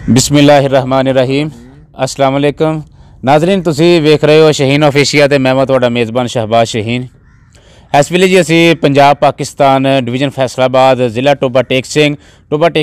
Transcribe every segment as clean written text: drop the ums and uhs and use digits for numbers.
बिस्मिल्लाहिर्रहमानिर्रहीम अस्सलाम वालेकुम नाज़रीन, तुसी वेख रहे हो शहीन ऑफिशियल ते मैं तुहाडा मेज़बान शहबाज शहीन। इस वेले जी असी पंजाब पाकिस्तान डिवीजन फैसलाबाद ज़िला टोबा टेक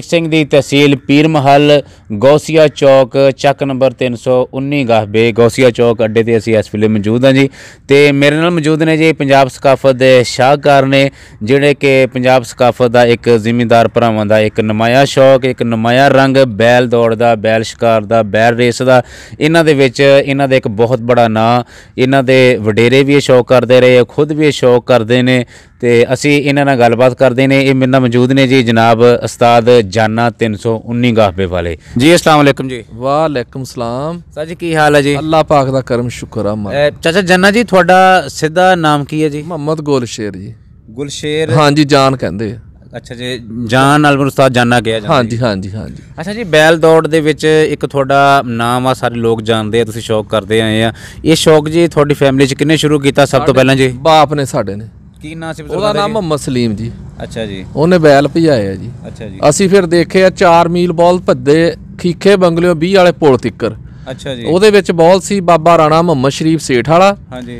सिंह की तहसील पीर महल गौसिया चौक चक नंबर 319 गाहबे गौसिया चौक अड्डे ते असी इस वेले मौजूद हाँ जी। तो मेरे नाल मौजूद ने जी पंजाब सकाफत के शाहकार ने जिहड़े कि पंजाब सकाफत का एक जिमीदार भरावां दा एक नमाया शौक एक नमाया रंग बैल दौड़ दा बैल शिकार दा बैल रेस का इन्हां दे विच इन्हां दा एक बहुत बड़ा नां इन्हां दे वडेरे भी शौक करते रहे खुद भी शौक करते हैं। तो असी इन्हां नाल गलबात करते हैं। ये मेरे नाल मौजूद ने जी जनाब उस्ताद जाना 319 गाहबे वाले जी। अस्सलाम वालेकुम जी। वालेकुम सलाम सर जी, की हाल है जी? अल्लाह पाक दा करम शुक्र है। चाचा जाना जी, थोड़ा सीधा नाम की है जी? मोहम्मद गुलशेर जी। गुलशेर? हाँ जी, जान कहंदे। अच्छा जी, जान नाल उस्ताद जाना गया? हाँ जी हाँ जी हाँ जी। अच्छा जी, बैल दौड़ दे विच एक थोड़ा नाम आ सारे लोग जानते हैं, तुसीं शौक करते आए हैं। ये शौक जी थोड़ी फैमिली च किन्ने शुरू किया सब तो पहला जी? बाप ने साडे ने। की नाम सी? ਉਹਦਾ ਨਾਮ ਮੁਹੰਮਦ ਸਲੀਮ ਜੀ। अच्छा जी। ਉਹਨੇ ਬੈਲ ਭਜਾਏ ਆ ਜੀ। अच्छा जी। ਅਸੀਂ ਫਿਰ ਦੇਖਿਆ 4 ਮੀਲ ਬੌਲ ਭੱਦੇ ਖੀਖੇ ਬੰਗਲਿਓ 20 ਵਾਲੇ ਪੁਲ ਤਿੱਕਰ। अच्छा जी। ਉਹਦੇ ਵਿੱਚ ਬੌਲ ਸੀ ਬਾਬਾ ਰਾਣਾ ਮੁਹੰਮਦ ਸ਼ਰੀਫ ਸੇਠ ਵਾਲਾ। हाँ जी।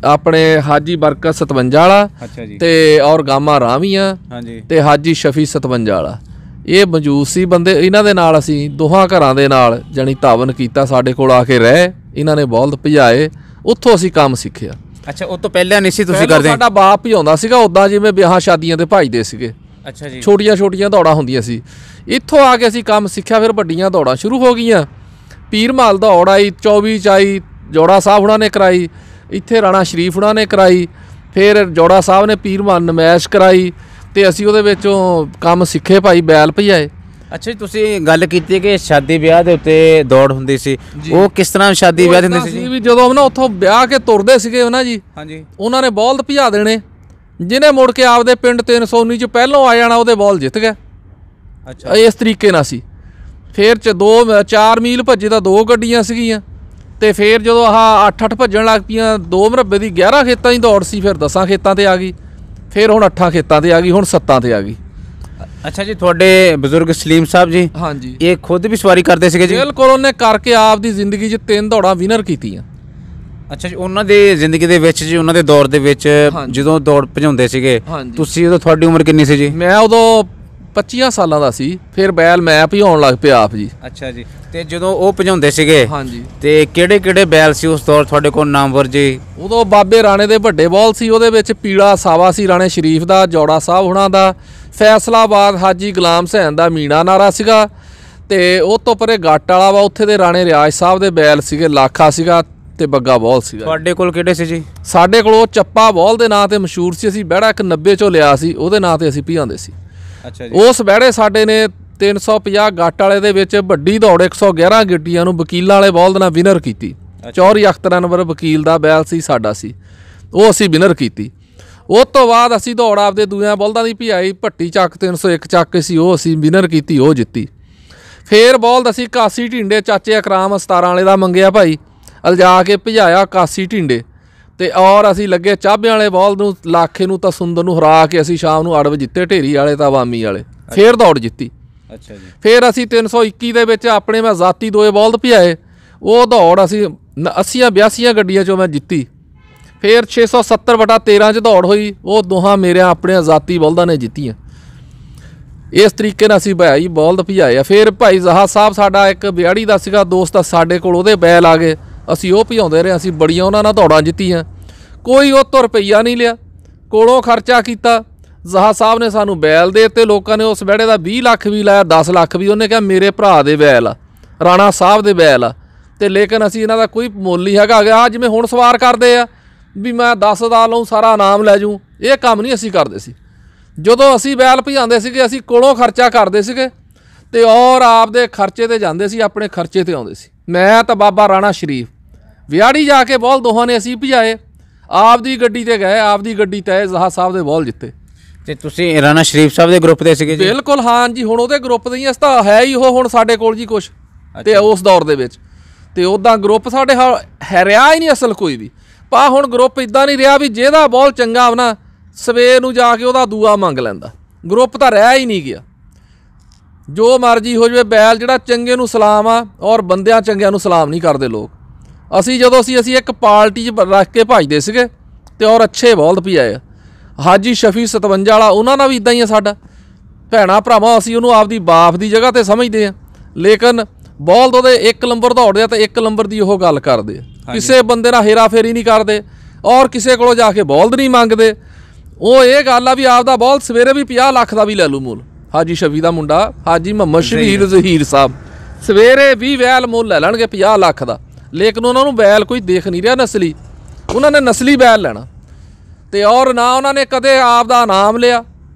ਆਪਣੇ ਹਾਜੀ ਬਰਕਤ 57 ਵਾਲਾ। अच्छा जी। ਤੇ ਔਰ ਗਾਮਾ ਰਾਵੀਆਂ। हाँ जी। ਤੇ ਹਾਜੀ ਸ਼ਫੀ 57 ਵਾਲਾ। ਇਹ ਮੌਜੂਦ ਸੀ ਬੰਦੇ। ਇਹਨਾਂ ਦੇ ਨਾਲ ਅਸੀਂ ਦੋਹਾਂ ਘਰਾਂ ਦੇ ਨਾਲ ਜਾਣੀ ਤਾਵਨ ਕੀਤਾ। ਸਾਡੇ ਕੋਲ ਆ ਕੇ ਰਹੇ, ਇਹਨਾਂ ਨੇ ਬੌਲਦ ਭਜਾਏ, ਉੱਥੋਂ ਅਸੀਂ ਕੰਮ ਸਿੱਖਿਆ। अच्छा, वो तो पहले नहीं सी तुसीं करदे? ਸਾਡਾ ਬਾਪ ਹੀ ਆਉਂਦਾ ਸੀਗਾ ਉੱਦਾਂ ਜਿਵੇਂ ਵਿਆਹਾਂ ਸ਼ਾਦੀਆਂ ਤੇ ਭਜਦੇ ਸੀਗੇ। अच्छा जी। ਛੋਟੀਆਂ ਦੌੜਾਂ ਹੁੰਦੀਆਂ ਸੀ। ਇੱਥੋਂ ਆ ਕੇ ਅਸੀਂ ਕੰਮ ਸਿੱਖਿਆ। ਫਿਰ ਵੱਡੀਆਂ ਦੌੜਾਂ ਸ਼ੁਰੂ ਹੋ ਗਈਆਂ। ਪੀਰ ਮਹਲ ਦੌੜ ਆਈ 24 ਚ ਆਈ, ਜੋੜਾ ਸਾਹਿਬ ਹੁਣਾਂ ਨੇ ਕਰਾਈ, ਇੱਥੇ ਰਾਣਾ ਸ਼ਰੀਫ ਹੁਣਾਂ ਨੇ ਕਰਾਈ, ਫਿਰ ਜੋੜਾ ਸਾਹਿਬ ਨੇ ਪੀਰ ਮਹਲ ਨਮਾਇਸ਼ ਕਰਾਈ ਤੇ ਅਸੀਂ ਉਹਦੇ ਵਿੱਚੋਂ ਕੰਮ ਸਿੱਖੇ ਭਾਈ, ਬੈਲ ਭਜਾਏ। अच्छा जी, तुसीं गल कीती कि शादी ब्याह दे उत्ते दौड़ हुंदी सी, वो किस तरह शादी ब्याह हुंदी सी जी? ਜਦੋਂ ਨਾ ਉੱਥੋਂ ਵਿਆਹ ਕੇ ਤੁਰਦੇ ਸੀਗੇ ਨਾ ਜੀ। ਹਾਂਜੀ। ਉਹਨਾਂ ਨੇ ਬੌਲਦ ਭਜਾ ਦੇਣੇ, ਜਿਹਨੇ ਮੁੜ ਕੇ ਆਪਦੇ ਪਿੰਡ 319 ਚ ਪਹਿਲੋਂ ਆ ਜਾਣਾ ਉਹਦੇ ਬੌਲ ਜਿੱਤ ਗਿਆ। ਅੱਛਾ, ਇਸ ਤਰੀਕੇ ਨਾਲ ਸੀ। ਫਿਰ 4 ਮੀਲ ਭੱਜੇ ਤਾਂ 2 ਗੱਡੀਆਂ ਸੀਗੀਆਂ ਤੇ ਫਿਰ ਜਦੋਂ ਆਹ 8 ਭੱਜਣ ਲੱਗ ਪਈਆਂ 2 ਮੁਰੱਬੇ ਦੀ 11 ਖੇਤਾਂ ਦੀ ਦੌੜ ਸੀ, ਫਿਰ 10 ਖੇਤਾਂ ਤੇ ਆ ਗਈ, ਫਿਰ ਹੁਣ 8 ਖੇਤਾਂ ਤੇ ਆ ਗਈ, ਹੁਣ 7 ਤੇ ਆ ਗਈ। अच्छा जी, थोड़े बुजुर्ग सलीम साहब जी? हाँ जी। ये खुद भी सवारी करते थे जी? बिल्कुल, उन्हें करके आप दी जिंदगी 'ਚ 3 ਦੌੜਾਂ ਵਿਨਰ ਕੀਤੀਆਂ। ਅੱਛਾ ਜੀ, ਉਹਨਾਂ ਦੀ ਜ਼ਿੰਦਗੀ ਦੇ ਵਿੱਚ ਜੀ ਉਹਨਾਂ ਦੇ ਦੌਰ ਦੇ ਵਿੱਚ ਜਦੋਂ ਦੌੜ ਭਜਾਉਂਦੇ ਸੀਗੇ ਤੁਸੀਂ, ਉਦੋਂ ਤੁਹਾਡੀ ਉਮਰ ਕਿੰਨੀ ਸੀ ਜੀ? ਮੈਂ ਉਦੋਂ 25 ਸਾਲਾਂ ਦਾ ਸੀ। ਫਿਰ ਬੈਲ ਮੈਂ ਭਜਾਉਣ ਲੱਗ ਪਿਆ ਆਪ ਜੀ। ਅੱਛਾ ਜੀ। ਤੇ ਜਦੋਂ ਉਹ ਭਜਾਉਂਦੇ ਸੀਗੇ ਹਾਂਜੀ ਤੇ ਕਿਹੜੇ ਬੈਲ ਸੀ ਉਸ ਦੌਰ ਤੁਹਾਡੇ ਕੋਲ ਨਾਮਵਰ ਜੀ? ਉਦੋਂ ਬਾਬੇ ਰਾਣੇ ਦੇ ਵੱਡੇ ਬੌਲ ਸੀ, ਉਹਦੇ ਵਿੱਚ ਪੀਲਾ ਸਾਵਾ ਸੀ ਰਾਣੇ ਸ਼ਰੀਫ ਦਾ, ਜੋੜਾ ਸਾਹਿਬ ਹੁਣਾਂ ਦਾ, ਫੈਸਲਾਬਾਦ ਹਾਜੀ ਗੁਲਾਮ ਹੁਸੈਨ ਦਾ ਮੀਣਾ ਨਾਰਾ ਸੀਗਾ, ਤੇ ਉਹ ਤੋਂ ਪਰੇ ਗੱਟ ਵਾਲਾ ਵਾ ਉੱਥੇ ਦੇ ਰਾਣੇ ਰਿਆਜ਼ ਸਾਹਿਬ ਦੇ ਬੈਲ ਸੀਗੇ, ਲਾਖਾ ਸੀਗਾ ਤੇ ਬੱਗਾ ਬੌਲ ਸੀਗਾ। ਤੁਹਾਡੇ ਕੋਲ ਕਿਹੜੇ ਸੀ ਜੀ? ਸਾਡੇ ਕੋਲ ਉਹ ਚੱਪਾ ਬੌਲ ਦੇ ਨਾਂ ਤੇ ਮਸ਼ਹੂਰ ਸੀ। ਅਸੀਂ ਬਹਿੜਾ ਇੱਕ 90 ਚੋਂ ਲਿਆ ਸੀ, ਉਹਦੇ ਨਾਂ ਤੇ ਅਸੀਂ ਭਜਾਉਂਦੇ ਸੀ। ਅੱਛਾ ਜੀ। ਉਸ ਬਹਿੜੇ ਸਾਡੇ ਨੇ 350 ਗੱਟ ਵਾਲੇ ਦੇ ਵਿੱਚ ਵੱਡੀ ਦੌੜ 111 ਗਿੱਟੀਆਂ ਨੂੰ ਵਕੀਲਾਂ ਵਾਲੇ ਬੌਲ ਦੇ ਨਾਲ ਵਿਨਰ ਕੀਤੀ। ਚੌਰੀ ਅਖਤਰ ਅਨਵਰ ਵਕੀਲ ਦਾ ਬੈਲ ਸੀ, ਸਾਡਾ ਸੀ, ਉਹ ਅਸੀਂ ਵਿਨਰ ਕੀਤੀ। ਉਸ ਤੋਂ ਬਾਅਦ ਅਸੀਂ ਦੌੜ ਆਪਦੇ ਦੂਜਿਆਂ ਬੌਲਦਾਂ ਦੀ ਭਜਾਈ। ਭੱਟੀ ਚੱਕ 301 ਚੱਕ ਸੀ, ਉਹ ਅਸੀਂ ਵਿਨਰ ਕੀਤੀ, ਉਹ ਜਿੱਤੀ। ਫਿਰ ਬੌਲਦ ਅਸੀਂ ਕਾਸੀ ਢਿੰਡੇ ਚਾਚੇ ਅਕਰਾਮ 17 ਵਾਲੇ ਦਾ ਮੰਗਿਆ ਭਾਈ, ਅਲਜਾ ਕੇ ਭਜਾਇਆ ਕਾਸੀ ਢਿੰਡੇ ਤੇ ਔਰ ਅਸੀਂ ਲੱਗੇ ਚਾਬਿਆਂ ਵਾਲੇ ਬੌਲ ਨੂੰ, ਲਾਖੇ ਨੂੰ ਤਾਂ ਸੁੰਦਰ ਨੂੰ ਹਰਾ ਕੇ ਅਸੀਂ ਸ਼ਾਮ ਨੂੰ ਅੜਬ ਜਿੱਤੇ, ਢੇਰੀ ਵਾਲੇ ਤਾਂ ਵਾਮੀ ਵਾਲੇ, ਫਿਰ ਦੌੜ ਜਿੱਤੀ। ਅੱਛਾ ਜੀ। ਫਿਰ ਅਸੀਂ 321 ਦੇ ਵਿੱਚ ਆਪਣੇ ਮੈਂ ਜ਼ਾਤੀ 2 ਬੌਲਦ ਭਜਾਏ, ਉਹ ਦੌੜ ਅਸੀਂ 80-82 ਗੱਡੀਆਂ 'ਚੋਂ ਮੈਂ ਜਿੱਤੀ। ਫਿਰ 670/13 'ਚ ਦੌੜ ਹੋਈ, ਉਹ ਦੋਹਾਂ ਮੇਰੇ ਆਪਣੇ ਜ਼ਾਤੀ ਬੌਲਦਾਂ ਨੇ ਜਿੱਤੀਆਂ। ਇਸ ਤਰੀਕੇ ਨਾਲ ਅਸੀਂ ਭਾਈ ਬੌਲਦ ਭਜਾਏ ਆ। ਫਿਰ ਭਾਈ ਜ਼ਹਾ ਸਾਹਿਬ ਸਾਡਾ ਇੱਕ ਵਿਆੜੀ ਦਾ ਸੀਗਾ ਦੋਸਤ, ਸਾਡੇ ਕੋਲ ਉਹਦੇ ਬੈਲ ਆ ਗਏ, ਅਸੀਂ ਉਹ ਭਜਾਉਂਦੇ ਰਹੇ। ਅਸੀਂ ਬੜੀਆਂ ਉਹਨਾਂ ਨਾਲ ਦੌੜਾਂ ਜਿੱਤੀਆਂ। ਕੋਈ ਉਹ ਤੋਂ ਰੁਪਈਆ ਨਹੀਂ ਲਿਆ, ਕੋਲੋਂ ਖਰਚਾ ਕੀਤਾ। ਜ਼ਹਾ ਸਾਹਿਬ ਨੇ ਸਾਨੂੰ ਬੈਲ ਦੇ ਦਿੱਤੇ, ਲੋਕਾਂ ਨੇ ਉਸ ਵਿਹੜੇ ਦਾ 20 ਲੱਖ ਵੀ ਲਾਇਆ, 10 ਲੱਖ ਵੀ। ਉਹਨੇ ਕਿਹਾ ਮੇਰੇ ਭਰਾ ਦੇ ਬੈਲ ਆ, ਰਾਣਾ ਸਾਹਿਬ ਦੇ ਬੈਲ ਆ, ਤੇ ਲੇਕਿਨ ਅਸੀਂ ਇਹਨਾਂ ਦਾ ਕੋਈ ਮੁੱਲ ਨਹੀਂ ਹੈਗਾ। ਆ ਜਿਵੇਂ ਹੁਣ ਸਵਾਰ ਕਰਦੇ ਆ ਵੀ ਮੈਂ 10 ਦਾ ਲਊਂ ਸਾਰਾ ਇਨਾਮ ਲੈ ਜੂੰ, ਇਹ ਕੰਮ ਨਹੀਂ ਅਸੀਂ ਕਰਦੇ ਸੀ। ਜਦੋਂ ਅਸੀਂ ਬੈਲ ਭਜਾਉਂਦੇ ਸੀਗੇ ਅਸੀਂ ਕੋਲੋਂ ਖਰਚਾ ਕਰਦੇ ਸੀਗੇ ਤੇ ਔਰ ਆਪਦੇ ਖਰਚੇ ਤੇ ਜਾਂਦੇ ਸੀ, ਆਪਣੇ ਖਰਚੇ ਤੇ ਆਉਂਦੇ ਸੀ। ਮੈਂ ਤਾਂ ਬਾਬਾ ਰਾਣਾ ਸ਼ਰੀਫ ਵਿਆੜੀ ਜਾ ਕੇ ਬੌਲ ਦੋਹਾਂ ਨੇ ਅਸੀਂ ਭਜਾਏ, ਆਪਦੀ ਗੱਡੀ ਤੇ ਗਏ, ਆਪਦੀ ਗੱਡੀ ਤੇ ਜ਼ਹਾ ਸਾਹਿਬ ਦੇ ਬੌਲ ਜਿੱਤੇ। ਤੇ ਤੁਸੀਂ ਰਾਣਾ ਸ਼ਰੀਫ ਸਾਹਿਬ ਦੇ ਗਰੁੱਪ ਦੇ ਸੀਗੇ ਜੀ? ਬਿਲਕੁਲ ਹਾਂ ਜੀ, ਹੁਣ ਉਹਦੇ ਗਰੁੱਪ ਦੇ ਹੀ ਅਸੀਂ ਤਾਂ ਹੈ ਹੀ ਉਹ ਹੁਣ ਸਾਡੇ ਕੋਲ ਜੀ ਕੁਛ ਤੇ ਉਸ ਦੌਰ ਦੇ ਵਿੱਚ। ਤੇ ਉੱਦਾਂ ਗਰੁੱਪ ਸਾਡੇ ਰਿਹਾ ਹੀ ਨਹੀਂ ਅਸਲ ਕੋਈ ਵੀ। ਪਾ ਹੁਣ ਗਰੁੱਪ ਇੱਦਾਂ ਨਹੀਂ ਰਿਹਾ ਵੀ ਜਿਹਦਾ ਬੌਲ ਚੰਗਾ ਹੋ ਨਾ ਸਵੇਰ ਨੂੰ ਜਾ ਕੇ ਉਹਦਾ ਦੂਆ ਮੰਗ ਲੈਂਦਾ, ਗਰੁੱਪ ਤਾਂ ਰਹਿ ਹੀ ਨਹੀਂ ਗਿਆ। ਜੋ ਮਰਜ਼ੀ ਹੋ ਜਾਵੇ, ਬੈਲ ਜਿਹੜਾ ਚੰਗੇ ਨੂੰ ਸਲਾਮ ਆ, ਔਰ ਬੰਦਿਆਂ ਚੰਗਿਆਂ ਨੂੰ ਸਲਾਮ ਨਹੀਂ ਕਰਦੇ ਲੋਕ। ਅਸੀਂ ਜਦੋਂ ਅਸੀਂ ਇੱਕ ਪਾਰਟੀ 'ਚ ਰੱਖ ਕੇ ਭਜਦੇ ਸੀਗੇ ਤੇ ਔਰ ਅੱਛੇ ਬਲਦ ਵੀ ਆਏ। ਹਾਜੀ ਸ਼ਫੀ 57 ਵਾਲਾ, ਉਹਨਾਂ ਨਾਲ ਵੀ ਇਦਾਂ ਹੀ ਆ। ਸਾਡਾ ਭੈਣਾ ਭਰਾਵਾਂ, ਅਸੀਂ ਉਹਨੂੰ ਆਪਦੀ ਬਾਪ ਦੀ ਜਗ੍ਹਾ ਤੇ ਸਮਝਦੇ ਆ, ਲੇਕਿਨ ਬਲਦ ਉਹਦੇ 1 ਨੰਬਰ ਦੌੜਦੇ ਆ ਤੇ 1 ਨੰਬਰ ਦੀ ਉਹ ਗੱਲ ਕਰਦੇ ਆ। ਕਿਸੇ ਬੰਦੇ ਨਾਲ ਹੇਰਾ ਫੇਰੀ ਨਹੀਂ ਕਰਦੇ ਔਰ ਕਿਸੇ ਕੋਲੋਂ ਜਾ ਕੇ ਬਲਦ ਨਹੀਂ ਮੰਗਦੇ। ਉਹ ਇਹ ਗੱਲ ਆ ਵੀ ਆਪਦਾ ਬਲਦ ਸਵੇਰੇ ਵੀ 50 ਲੱਖ ਦਾ ਵੀ ਲੈ ਲੂ ਮੁੱਲ। ਹਾਜੀ ਸ਼ਫੀ ਦਾ ਮੁੰਡਾ ਹਾਜੀ ਮੁਹੰਮਦ ਸ਼ਬੀਰ ਜ਼ਹੀਰ ਸਾਹਿਬ ਸਵੇਰੇ ਵੀ ਵੈਲ ਮੁੱਲ ਲੈ ਲੈਣਗੇ 50 ਲੱਖ ਦਾ, ਲੇਕਿਨ ਉਹਨਾਂ ਨੂੰ ਬੈਲ ਕੋਈ ਦੇਖ ਨਹੀਂ ਰਿਹਾ ਨਸਲੀ। ਉਹਨਾਂ ਨੇ ਨਸਲੀ ਬੈਲ ਲੈਣਾ ਤੇ ਔਰ ਨਾ ਉਹਨਾਂ ਨੇ ਕਦੇ ਆਪ ਦਾ ਨਾਮ ਲਿਆ।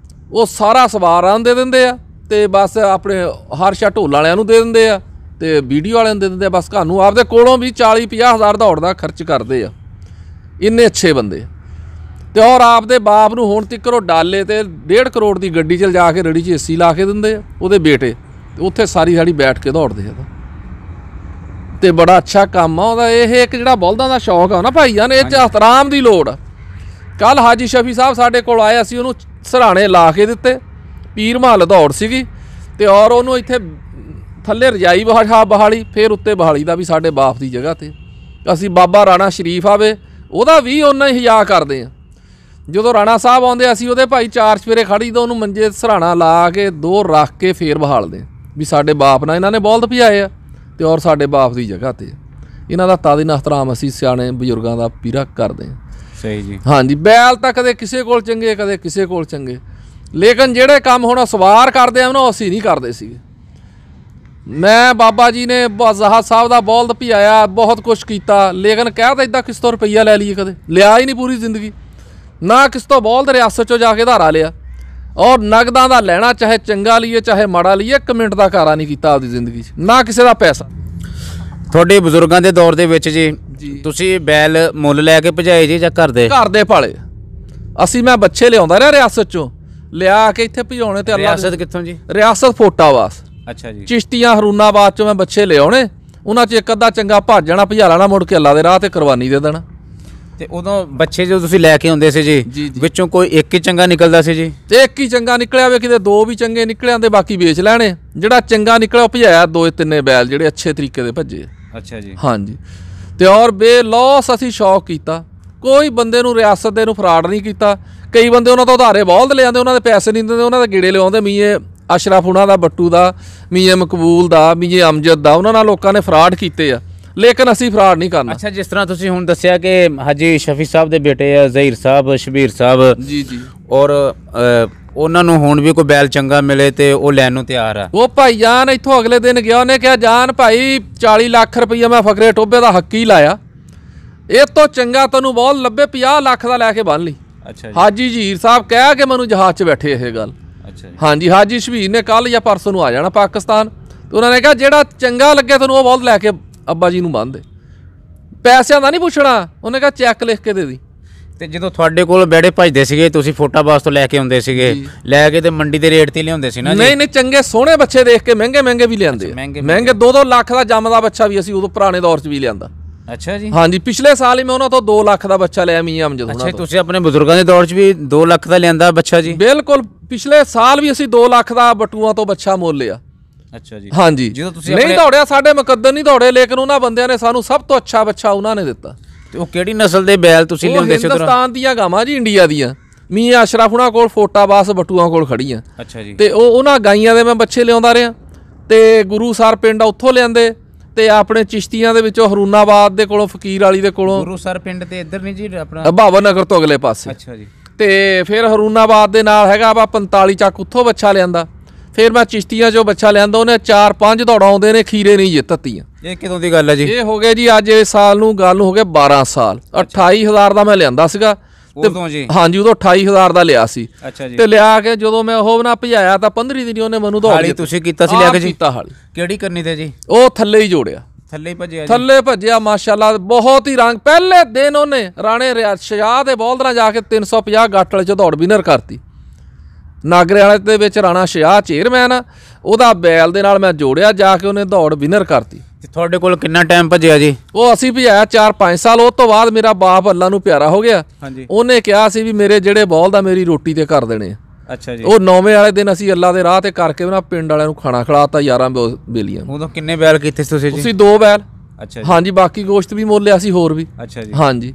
ਉਹ ਸਾਰਾ ਸਵਾਰਾਂ ਦੇ ਦਿੰਦੇ ਆ ਤੇ ਬਸ ਆਪਣੇ ਹਰਸ਼ਾ ਢੋਲ ਵਾਲਿਆਂ ਨੂੰ ਦੇ ਦਿੰਦੇ ਆ ਤੇ ਵੀਡੀਓ ਵਾਲਿਆਂ ਨੂੰ ਦੇ ਦਿੰਦੇ ਆ। ਬਸ ਘਰ ਨੂੰ ਆਪਦੇ ਕੋਲੋਂ ਵੀ 40-50 ਹਜ਼ਾਰ ਦੌੜ ਦਾ ਖਰਚ ਕਰਦੇ ਆ। ਇੰਨੇ ਅੱਛੇ ਬੰਦੇ ਤੇ ਔਰ ਆਪਦੇ ਬਾਪ ਨੂੰ ਹੁਣ ਤੱਕ ਉਹ ਡਾਲੇ ਤੇ 1.5 ਕਰੋੜ ਦੀ ਗੱਡੀ 'ਚ ਜਾ ਕੇ ਰੜੀ 'ਚ ਏਸੀ ਲਾ ਕੇ ਦਿੰਦੇ ਆ ਉਹਦੇ ਬੇਟੇ, ਉੱਥੇ ਸਾਰੀ ਦਿਹਾੜੀ ਬੈਠ ਕੇ ਦੌੜਦੇ ਆ। ਤੇ ਬੜਾ ਅੱਛਾ ਕੰਮ ਆ ਉਹਦਾ। ਇਹ ਇੱਕ ਜਿਹੜਾ ਬਲਦਾਂ ਦਾ ਸ਼ੌਕ ਆ ਨਾ ਭਾਈਆਂ ਨੇ, ਇਹ 'ਚ ਇਹਤਰਾਮ ਦੀ ਲੋੜ ਆ। ਕੱਲ੍ਹ ਹਾਜੀ ਸ਼ਫੀ ਸਾਹਿਬ ਸਾਡੇ ਕੋਲ ਆਏ, ਅਸੀਂ ਉਹਨੂੰ ਸਰਾਣੇ ਲਾ ਕੇ ਦਿੱਤੇ। ਪੀਰ ਮਹੱਲ ਦੌੜ ਸੀਗੀ ਤੇ ਔਰ ਉਹਨੂੰ ਇੱਥੇ ਥੱਲੇ ਰਜਾਈ ਬਹਾਲੀ, ਫਿਰ ਉੱਤੇ ਬਹਾਲੀ ਦਾ ਵੀ ਸਾਡੇ ਬਾਪ ਦੀ ਜਗ੍ਹਾ 'ਤੇ। ਅਸੀਂ ਬਾਬਾ ਰਾਣਾ ਸ਼ਰੀਫ ਆਵੇ ਉਹਦਾ ਵੀ ਓਨਾ ਹੀ ਹਿਜਾ ਕਰਦੇ ਹਾਂ। ਜਦੋਂ ਰਾਣਾ ਸਾਹਿਬ ਆਉਂਦੇ ਅਸੀਂ ਉਹਦੇ ਭਾਈ 4 ਚਫੇਰੇ ਖੜੀ ਤਾਂ ਉਹਨੂੰ ਮੰਜੇ ਸਰਾਣਾ ਲਾ ਕੇ 2 ਰੱਖ ਕੇ ਫੇਰ ਬਹਾਲਦੇ ਵੀ ਸਾਡੇ ਬਾਪ ਨਾਲ ਇਹਨਾਂ ਨੇ ਬਲਦ ਭਜਾਏ ਆ ਤੇ ਔਰ ਸਾਡੇ ਬਾਪ ਦੀ ਜਗ੍ਹਾ 'ਤੇ। ਇਹਨਾਂ ਦਾ ਤਾਦੀਨ ਇਹਤਰਾਮ ਅਸੀਂ ਸਿਆਣੇ ਬਜ਼ੁਰਗਾਂ ਦਾ ਪੀਰਾ ਕਰਦੇ ਹਾਂ। ਸਹੀ ਜੀ। ਹਾਂਜੀ, ਬੈਲ ਤਾਂ ਕਦੇ ਕਿਸੇ ਕੋਲ ਚੰਗੇ ਕਦੇ ਕਿਸੇ ਕੋਲ ਚੰਗੇ, ਲੇਕਿਨ ਜਿਹੜੇ ਕੰਮ ਹੁਣ ਸਵਾਰ ਕਰਦੇ ਆ ਨਾ ਅਸੀਂ ਨਹੀਂ ਕਰਦੇ ਸੀਗੇ। ਮੈਂ ਬਾਬਾ ਜੀ ਨੇ ਜ਼ਹਾ ਸਾਹਿਬ ਦਾ ਬਲਦ ਭਜਾਇਆ, ਬਹੁਤ ਕੁਛ ਕੀਤਾ, ਲੇਕਿਨ ਕਹਿ ਤਾਂ ਇੱਦਾਂ ਕਿਸ ਤੋਂ ਰੁਪਈਆ ਲੈ ਲਈਏ, ਕਦੇ ਲਿਆ ਹੀ ਨਹੀਂ ਪੂਰੀ ਜ਼ਿੰਦਗੀ। ਨਾ ਕਿਸ ਤੋਂ ਬਲਦ ਰਿਆਸਤ 'ਚੋਂ ਜਾ ਕੇ ਧਾਰਾ ਲਿਆ ਔਰ ਨਗਦਾਂ ਦਾ ਲੈਣਾ, ਚਾਹੇ ਚੰਗਾ ਲਈਏ ਚਾਹੇ ਮਾੜਾ ਲਈਏ, 1 ਮਿੰਟ ਦਾ ਕਾਰਾ ਨਹੀਂ ਕੀਤਾ ਆਪਦੀ ਜ਼ਿੰਦਗੀ 'ਚ, ਨਾ ਕਿਸੇ ਦਾ ਪੈਸਾ। ਤੁਹਾਡੇ ਬਜ਼ੁਰਗਾਂ ਦੇ ਦੌਰ ਦੇ ਵਿੱਚ ਜੀ ਤੁਸੀਂ ਬੈਲ ਮੁੱਲ ਲੈ ਕੇ ਭਜਾਏ ਜੀ ਜਾਂ ਘਰ ਦੇ ਪਾਲੇ? ਅਸੀਂ ਮੈਂ ਬੱਚੇ ਲਿਆਉਂਦਾ ਰਿਹਾ ਰਿਆਸਤ 'ਚੋਂ, ਲਿਆ ਕੇ ਇੱਥੇ ਭਜਾਉਣੇ। ਤੇ ਰਿਆਸਤ ਕਿੱਥੋਂ ਜੀ? ਰਿਆਸਤ ਫੋਟਾਵਾਸ। ਅੱਛਾ ਜੀ। ਚਿਸ਼ਤੀਆਂ ਹਰੂਨਾਬਾਦ 'ਚੋਂ ਮੈਂ ਬੱਚੇ ਲਿਆਉਣੇ, ਉਹਨਾਂ 'ਚ ਇੱਕ ਅੱਧਾ ਚੰਗਾ ਭੱਜ ਜਾਣਾ, ਭਜਾ ਲੈਣਾ, ਮੁੜ ਕੇ ਅੱਲਾ ਦੇ ਰਾਹ ਤੇ ਕੁਰਬਾਨੀ ਦੇ ਦੇਣਾ। ਤੇ ਉਦੋਂ ਬੱਚੇ ਜੋ ਤੁਸੀਂ ਲੈ ਕੇ ਆਉਂਦੇ ਸੀ ਜੀ, ਵਿੱਚੋਂ ਕੋਈ ਇੱਕ ਹੀ ਚੰਗਾ ਨਿਕਲਦਾ ਸੀ ਜੀ? ਤੇ ਇੱਕ ਹੀ ਚੰਗਾ ਨਿਕਲਿਆ ਵੇ, ਕਿਤੇ 2 ਵੀ ਚੰਗੇ ਨਿਕਲੇ ਆਂਦੇ, ਬਾਕੀ ਵੇਚ ਲੈਣੇ। ਜਿਹੜਾ ਚੰਗਾ ਨਿਕਲਿਆ ਉਹ ਭਜਾਇਆ 2-3 ਬੈਲ ਜਿਹੜੇ ਅੱਛੇ ਤਰੀਕੇ ਦੇ ਭੱਜੇ। ਅੱਛਾ ਜੀ। ਹਾਂਜੀ। ਤੇ ਔਰ ਬੇਲੌਸ ਅਸੀਂ ਸ਼ੌਕ ਕੀਤਾ, ਕੋਈ ਬੰਦੇ ਨੂੰ ਰਿਆਸਤ ਦੇ ਨੂੰ ਫਰਾਡ ਨਹੀਂ ਕੀਤਾ। ਕਈ ਬੰਦੇ ਉਹਨਾਂ ਤੋਂ ਉਧਾਰੇ ਬਲਦ ਲਿਆਉਂਦੇ, ਉਹਨਾਂ ਦੇ ਪੈਸੇ ਨਹੀਂ ਦਿੰਦੇ, ਉਹਨਾਂ ਦੇ ਗੇੜੇ ਲਿਆਉਂਦੇ। ਮੀਏ ਅਸ਼ਰਫ ਉਹਨਾਂ ਦਾ, ਬੱਟੂ ਦਾ, ਮੀਏ ਮਕਬੂਲ ਦਾ, ਮੀਏ ਅਮਜਦ ਦਾ, ਉਹਨਾਂ ਨਾਲ ਲੋਕਾਂ ਨੇ ਫਰਾਡ ਕੀਤੇ ਆ, ਲੇਕਿਨ ਅਸੀਂ ਫਰਾਡ ਨਹੀਂ ਕਰਨਾ। ਅੱਛਾ, ਜਿਸ ਤਰ੍ਹਾਂ ਤੁਸੀਂ ਹੁਣ ਦੱਸਿਆ ਕਿ ਹਾਜੀ ਸ਼ਫੀ ਸਾਹਿਬ ਦੇ ਬੇਟੇ ਆ ਜ਼ਹੀਰ ਸਾਹਿਬ, ਸ਼ਬੀਰ ਸਾਹਿਬ ਜੀ, ਔਰ ਉਹਨਾਂ ਨੂੰ ਹੁਣ ਵੀ ਕੋਈ ਬੈਲ ਚੰਗਾ ਮਿਲੇ ਤੇ ਉਹ ਲੈਣ ਨੂੰ ਤਿਆਰ ਆ। ਉਹ ਭਾਈ ਜਾਨ ਇੱਥੋਂ ਅਗਲੇ ਦਿਨ ਗਿਆ, ਉਹਨੇ ਕਿਹਾ ਜਾਨ ਭਾਈ 40 ਲੱਖ ਰੁਪਈਆ ਮੈਂ ਫਕਰੇ ਟੋਬੇ ਦਾ ਹੱਕੀ ਲਾਇਆ, ਇਹ ਤੋਂ ਚੰਗਾ ਤੈਨੂੰ ਬਹੁਤ ਲੱਭੇ 50 ਲੱਖ ਦਾ ਲੈ ਕੇ ਬੰਨ ਲਈ। ਅੱਛਾ। ਹਾਜੀ ਜ਼ਹੀਰ ਸਾਹਿਬ ਕਹਿ ਕੇ ਮੈਨੂੰ ਜਹਾਜ਼ 'ਚ ਬੈਠੇ ਇਹ ਗੱਲ। ਅੱਛਾ। ਹਾਂਜੀ, ਹਾਜੀ ਸ਼ਬੀਰ ਨੇ ਕੱਲ੍ਹ ਜਾਂ ਪਰਸੋਂ ਨੂੰ ਆ ਜਾਣਾ ਪਾਕਿਸਤਾਨ, ਤੇ ਉਹਨਾਂ ਨੇ ਕਿਹਾ ਜਿਹੜਾ ਚੰਗਾ ਲੱਗੇ ਤੈਨੂੰ ਉਹ ਬਹੁਤ ਲੈ ਕੇ ਅੱਬਾ ਜੀ ਨੂੰ ਬੰਨ ਦੇ, ਪੈਸਿਆਂ ਦਾ ਨਹੀਂ ਪੁੱਛਣਾ। ਉਹਨੇ ਕਿਹਾ ਚੈੱਕ ਲਿਖ ਕੇ ਦੇ ਦੀ। ਤੇ ਜਦੋਂ ਤੁਹਾਡੇ ਕੋਲ ਬੈੜੇ ਭਜਦੇ ਸੀਗੇ, ਤੁਸੀਂ ਫੋਟਾਬਾਸ ਤੋਂ ਲੈ ਕੇ ਆਉਂਦੇ ਸੀਗੇ, ਲੈ ਕੇ ਤੇ ਮੰਡੀ ਦੇ ਰੇਟ ਤੇ ਲਿਆਉਂਦੇ ਸੀ ਨਾ ਜੀ? ਨਹੀਂ, ਚੰਗੇ ਸੋਹਣੇ ਬੱਚੇ ਦੇਖ ਕੇ ਮਹਿੰਗੇ ਵੀ ਲਿਆਂਦੇ, ਮਹਿੰਗੇ 2-2 ਲੱਖ ਦਾ ਜੰਮਦਾ ਬੱਚਾ ਵੀ ਅਸੀਂ ਉਦੋਂ ਪੁਰਾਣੇ ਦੌਰ 'ਚ ਵੀ ਲਿਆਂਦਾ। ਅੱਛਾ ਜੀ। ਹਾਂਜੀ, ਪਿਛਲੇ ਸਾਲ ਹੀ ਮੈਂ ਉਹਨਾਂ ਤੋਂ 2 ਲੱਖ ਦਾ ਬੱਚਾ ਲਿਆ, ਮੀਆਂ ਅਮਜਦ ਉਹਨਾਂ ਤੋਂ। ਅੱਛਾ, ਤੁਸੀਂ ਆਪਣੇ ਬਜ਼ੁਰਗਾਂ ਦੇ ਦੌਰ 'ਚ ਵੀ 2 ਲੱਖ ਦਾ ਲਿਆਂਦਾ ਬੱਚਾ ਜੀ? ਬਿਲਕੁਲ, ਪਿਛਲੇ ਸਾਲ ਵੀ ਅਸੀਂ 2 ਲੱਖ ਦਾ ਬਟੂਆਂ ਤੋਂ ਬੱਚਾ ਮੁੱਲ ਲਿਆ। ਅੱਛਾ ਜੀ। ਹਾਂਜੀ, ਜਦੋਂ ਤੁਸੀਂ ਨਹੀਂ ਦੌੜਿਆ, ਸਾਡੇ ਮੁਕੱਦਰ ਨਹੀਂ ਦੌੜੇ, ਲੇਕਿਨ ਉਹਨਾਂ ਬੰਦਿਆਂ ਨੇ ਸਾਨੂੰ ਸਭ ਤੋਂ ਅੱਛਾ ਬੱਚਾ ਉਹਨਾਂ ਨੇ ਦਿੱਤਾ। ਤੇ ਉਹ ਕਿਹੜੀ ਨਸਲ ਦੇ ਬੈਲ ਤੁਸੀਂ ਲਿਆਉਂਦੇ ਸੀ? ਹਿੰਦੁਸਤਾਨ ਦੀਆਂ ਗਾਵਾਂ ਜੀ, ਇੰਡੀਆ ਦੀਆਂ। ਮੀਆਂ ਅਸ਼ਰਫ ਉਹਨਾਂ ਕੋਲ ਫੋਟਾਬਾਸ ਬਟੂਆਂ ਕੋਲ ਖੜੀਆਂ। ਅੱਛਾ ਜੀ। ਤੇ ਉਹਨਾਂ ਗਾਈਆਂ ਦੇ ਮੈਂ ਬੱਚੇ ਲਿਆਉਂਦਾ ਰਿਹਾ, ਤੇ ਗੁਰੂਸਰ ਪਿੰਡ ਉੱਥੋਂ ਲਿਆਂਦੇ, ਤੇ ਆਪਣੇ ਚਿਸ਼ਤੀਆਂ ਦੇ ਵਿੱਚੋਂ ਹਰੂਨਾਬਾਦ ਦੇ ਕੋਲੋਂ, ਫਕੀਰ ਵਾਲੀ ਦੇ ਕੋਲੋਂ। ਗੁਰੂਸਰ ਪਿੰਡ ਤੇ ਇੱਧਰ ਨਹੀਂ ਜੀ ਆਪਣਾ? ਭਾਵਨ ਨਗਰ ਤੋਂ ਅਗਲੇ ਪਾਸੇ। ਅੱਛਾ ਜੀ। ਤੇ ਫਿਰ ਹਰੂਨਾਬਾਦ ਦੇ ਨਾਲ ਹੈਗਾ ਵਾ 45 ਚੱਕ, ਉੱਥੋਂ ਬੱਚਾ ਲਿਆਂਦਾ। ਫਿਰ ਮੈਂ ਚਿਸ਼ਤੀਆਂ 'ਚੋਂ ਬੱਚਾ ਲਿਆਂਦਾ, ਉਹਨੇ 4-5 ਦੌੜਾਂ ਆਉਂਦੇ ਨੇ, ਖੀਰੇ ਨਹੀਂ ਜਿੱਤਤੀਆਂ। ਇਹ ਕਦੋਂ ਦੀ ਗੱਲ ਹੈ ਜੀ? ਇਹ ਹੋ ਗਏ ਜੀ ਅੱਜ ਇਸ ਸਾਲ ਨੂੰ ਗੱਲ ਨੂੰ ਹੋ ਗਏ 12 ਸਾਲ। 28,000 ਦਾ ਮੈਂ ਲਿਆਂਦਾ ਸੀਗਾ ਉਦੋਂ ਜੀ? ਹਾਂਜੀ, ਉਦੋਂ 28,000 ਦਾ ਲਿਆ ਸੀ। ਅੱਛਾ ਜੀ। ਤੇ ਲਿਆ ਕੇ ਜਦੋਂ ਮੈਂ ਉਹ ਨਾ ਭਜਾਇਆ ਤਾਂ 15 ਦਿਨ ਉਹਨੇ ਮੈਨੂੰ ਦੌੜ ਤੁਸੀਂ ਕੀਤਾ ਸੀ ਲਿਆ ਕੇ ਜੀ? ਕੀਤਾ ਹਾਲੀ। ਕਿਹੜੀ ਕਰਨੀ ਤੇ ਜੀ? ਉਹ ਥੱਲੇ ਹੀ ਜੋੜਿਆ, ਥੱਲੇ ਹੀ ਭੱਜਿਆ? ਥੱਲੇ ਭੱਜਿਆ ਮਾਸ਼ਾਅੱਲਾ, ਬਹੁਤ ਹੀ ਰੰਗ। ਪਹਿਲੇ ਦਿਨ ਉਹਨੇ ਰਾਣੇ ਸ਼ਾਹ ਦੇ ਬਲਦਾਂ ਜਾ ਕੇ 350 ਗੱਟ ਵਾਲੇ 'ਚ ਦੌੜ ਵਿਨਰ ਕਰਤੀ। ਨਾਗਰੇ ਵਾਲੇ ਦੇ ਵਿੱਚ ਰਾਣਾ ਸ਼ਾਹ ਚੇਅਰਮੈਨ ਆ, ਉਹਦਾ ਬੈਲ ਦੇ ਨਾਲ ਮੈਂ ਜੋੜਿਆ, ਜਾ ਕੇ ਉਹਨੇ ਦੌੜ ਵਿਨਰ ਕਰਤੀ। ਤੇ ਤੁਹਾਡੇ ਕੋਲ ਕਿੰਨਾ ਟਾਈਮ ਭੱਜਿਆ ਜੀ? ਉਹ ਅਸੀਂ ਭਜਾਇਆ 4-5 ਸਾਲ। ਉਸ ਤੋਂ ਬਾਅਦ ਮੇਰਾ ਬਾਪ ਅੱਲਾ ਨੂੰ ਪਿਆਰਾ ਹੋ ਗਿਆ, ਹਾਂਜੀ। ਉਹਨੇ ਕਿਹਾ ਸੀ ਵੀ ਮੇਰੇ ਜਿਹੜੇ ਬਲਦ ਆ ਮੇਰੀ ਰੋਟੀ ਤੇ ਕਰ ਦੇਣੇ। ਅੱਛਾ ਜੀ। ਉਹ 9ਵੇਂ ਵਾਲੇ ਦਿਨ ਅਸੀਂ ਅੱਲਾ ਦੇ ਰਾਹ ਤੇ ਕਰਕੇ ਉਹਨਾਂ ਪਿੰਡ ਵਾਲਿਆਂ ਨੂੰ ਖਾਣਾ ਖਿਲਾਤਾ 11 ਬੇਲੀਆਂ ਨੂੰ। ਉਦੋਂ ਕਿੰਨੇ ਬੈਲ ਕੀਤੇ ਸੀ ਤੁਸੀਂ ਜੀ? ਤੁਸੀਂ 2 ਬੈਲ। ਅੱਛਾ ਜੀ। ਹਾਂਜੀ, ਬਾਕੀ ਗੋਸ਼ਤ ਵੀ ਮੁੱਲ ਲਿਆ ਸੀ ਹੋਰ ਵੀ। ਅੱਛਾ ਜੀ। ਹਾਂਜੀ,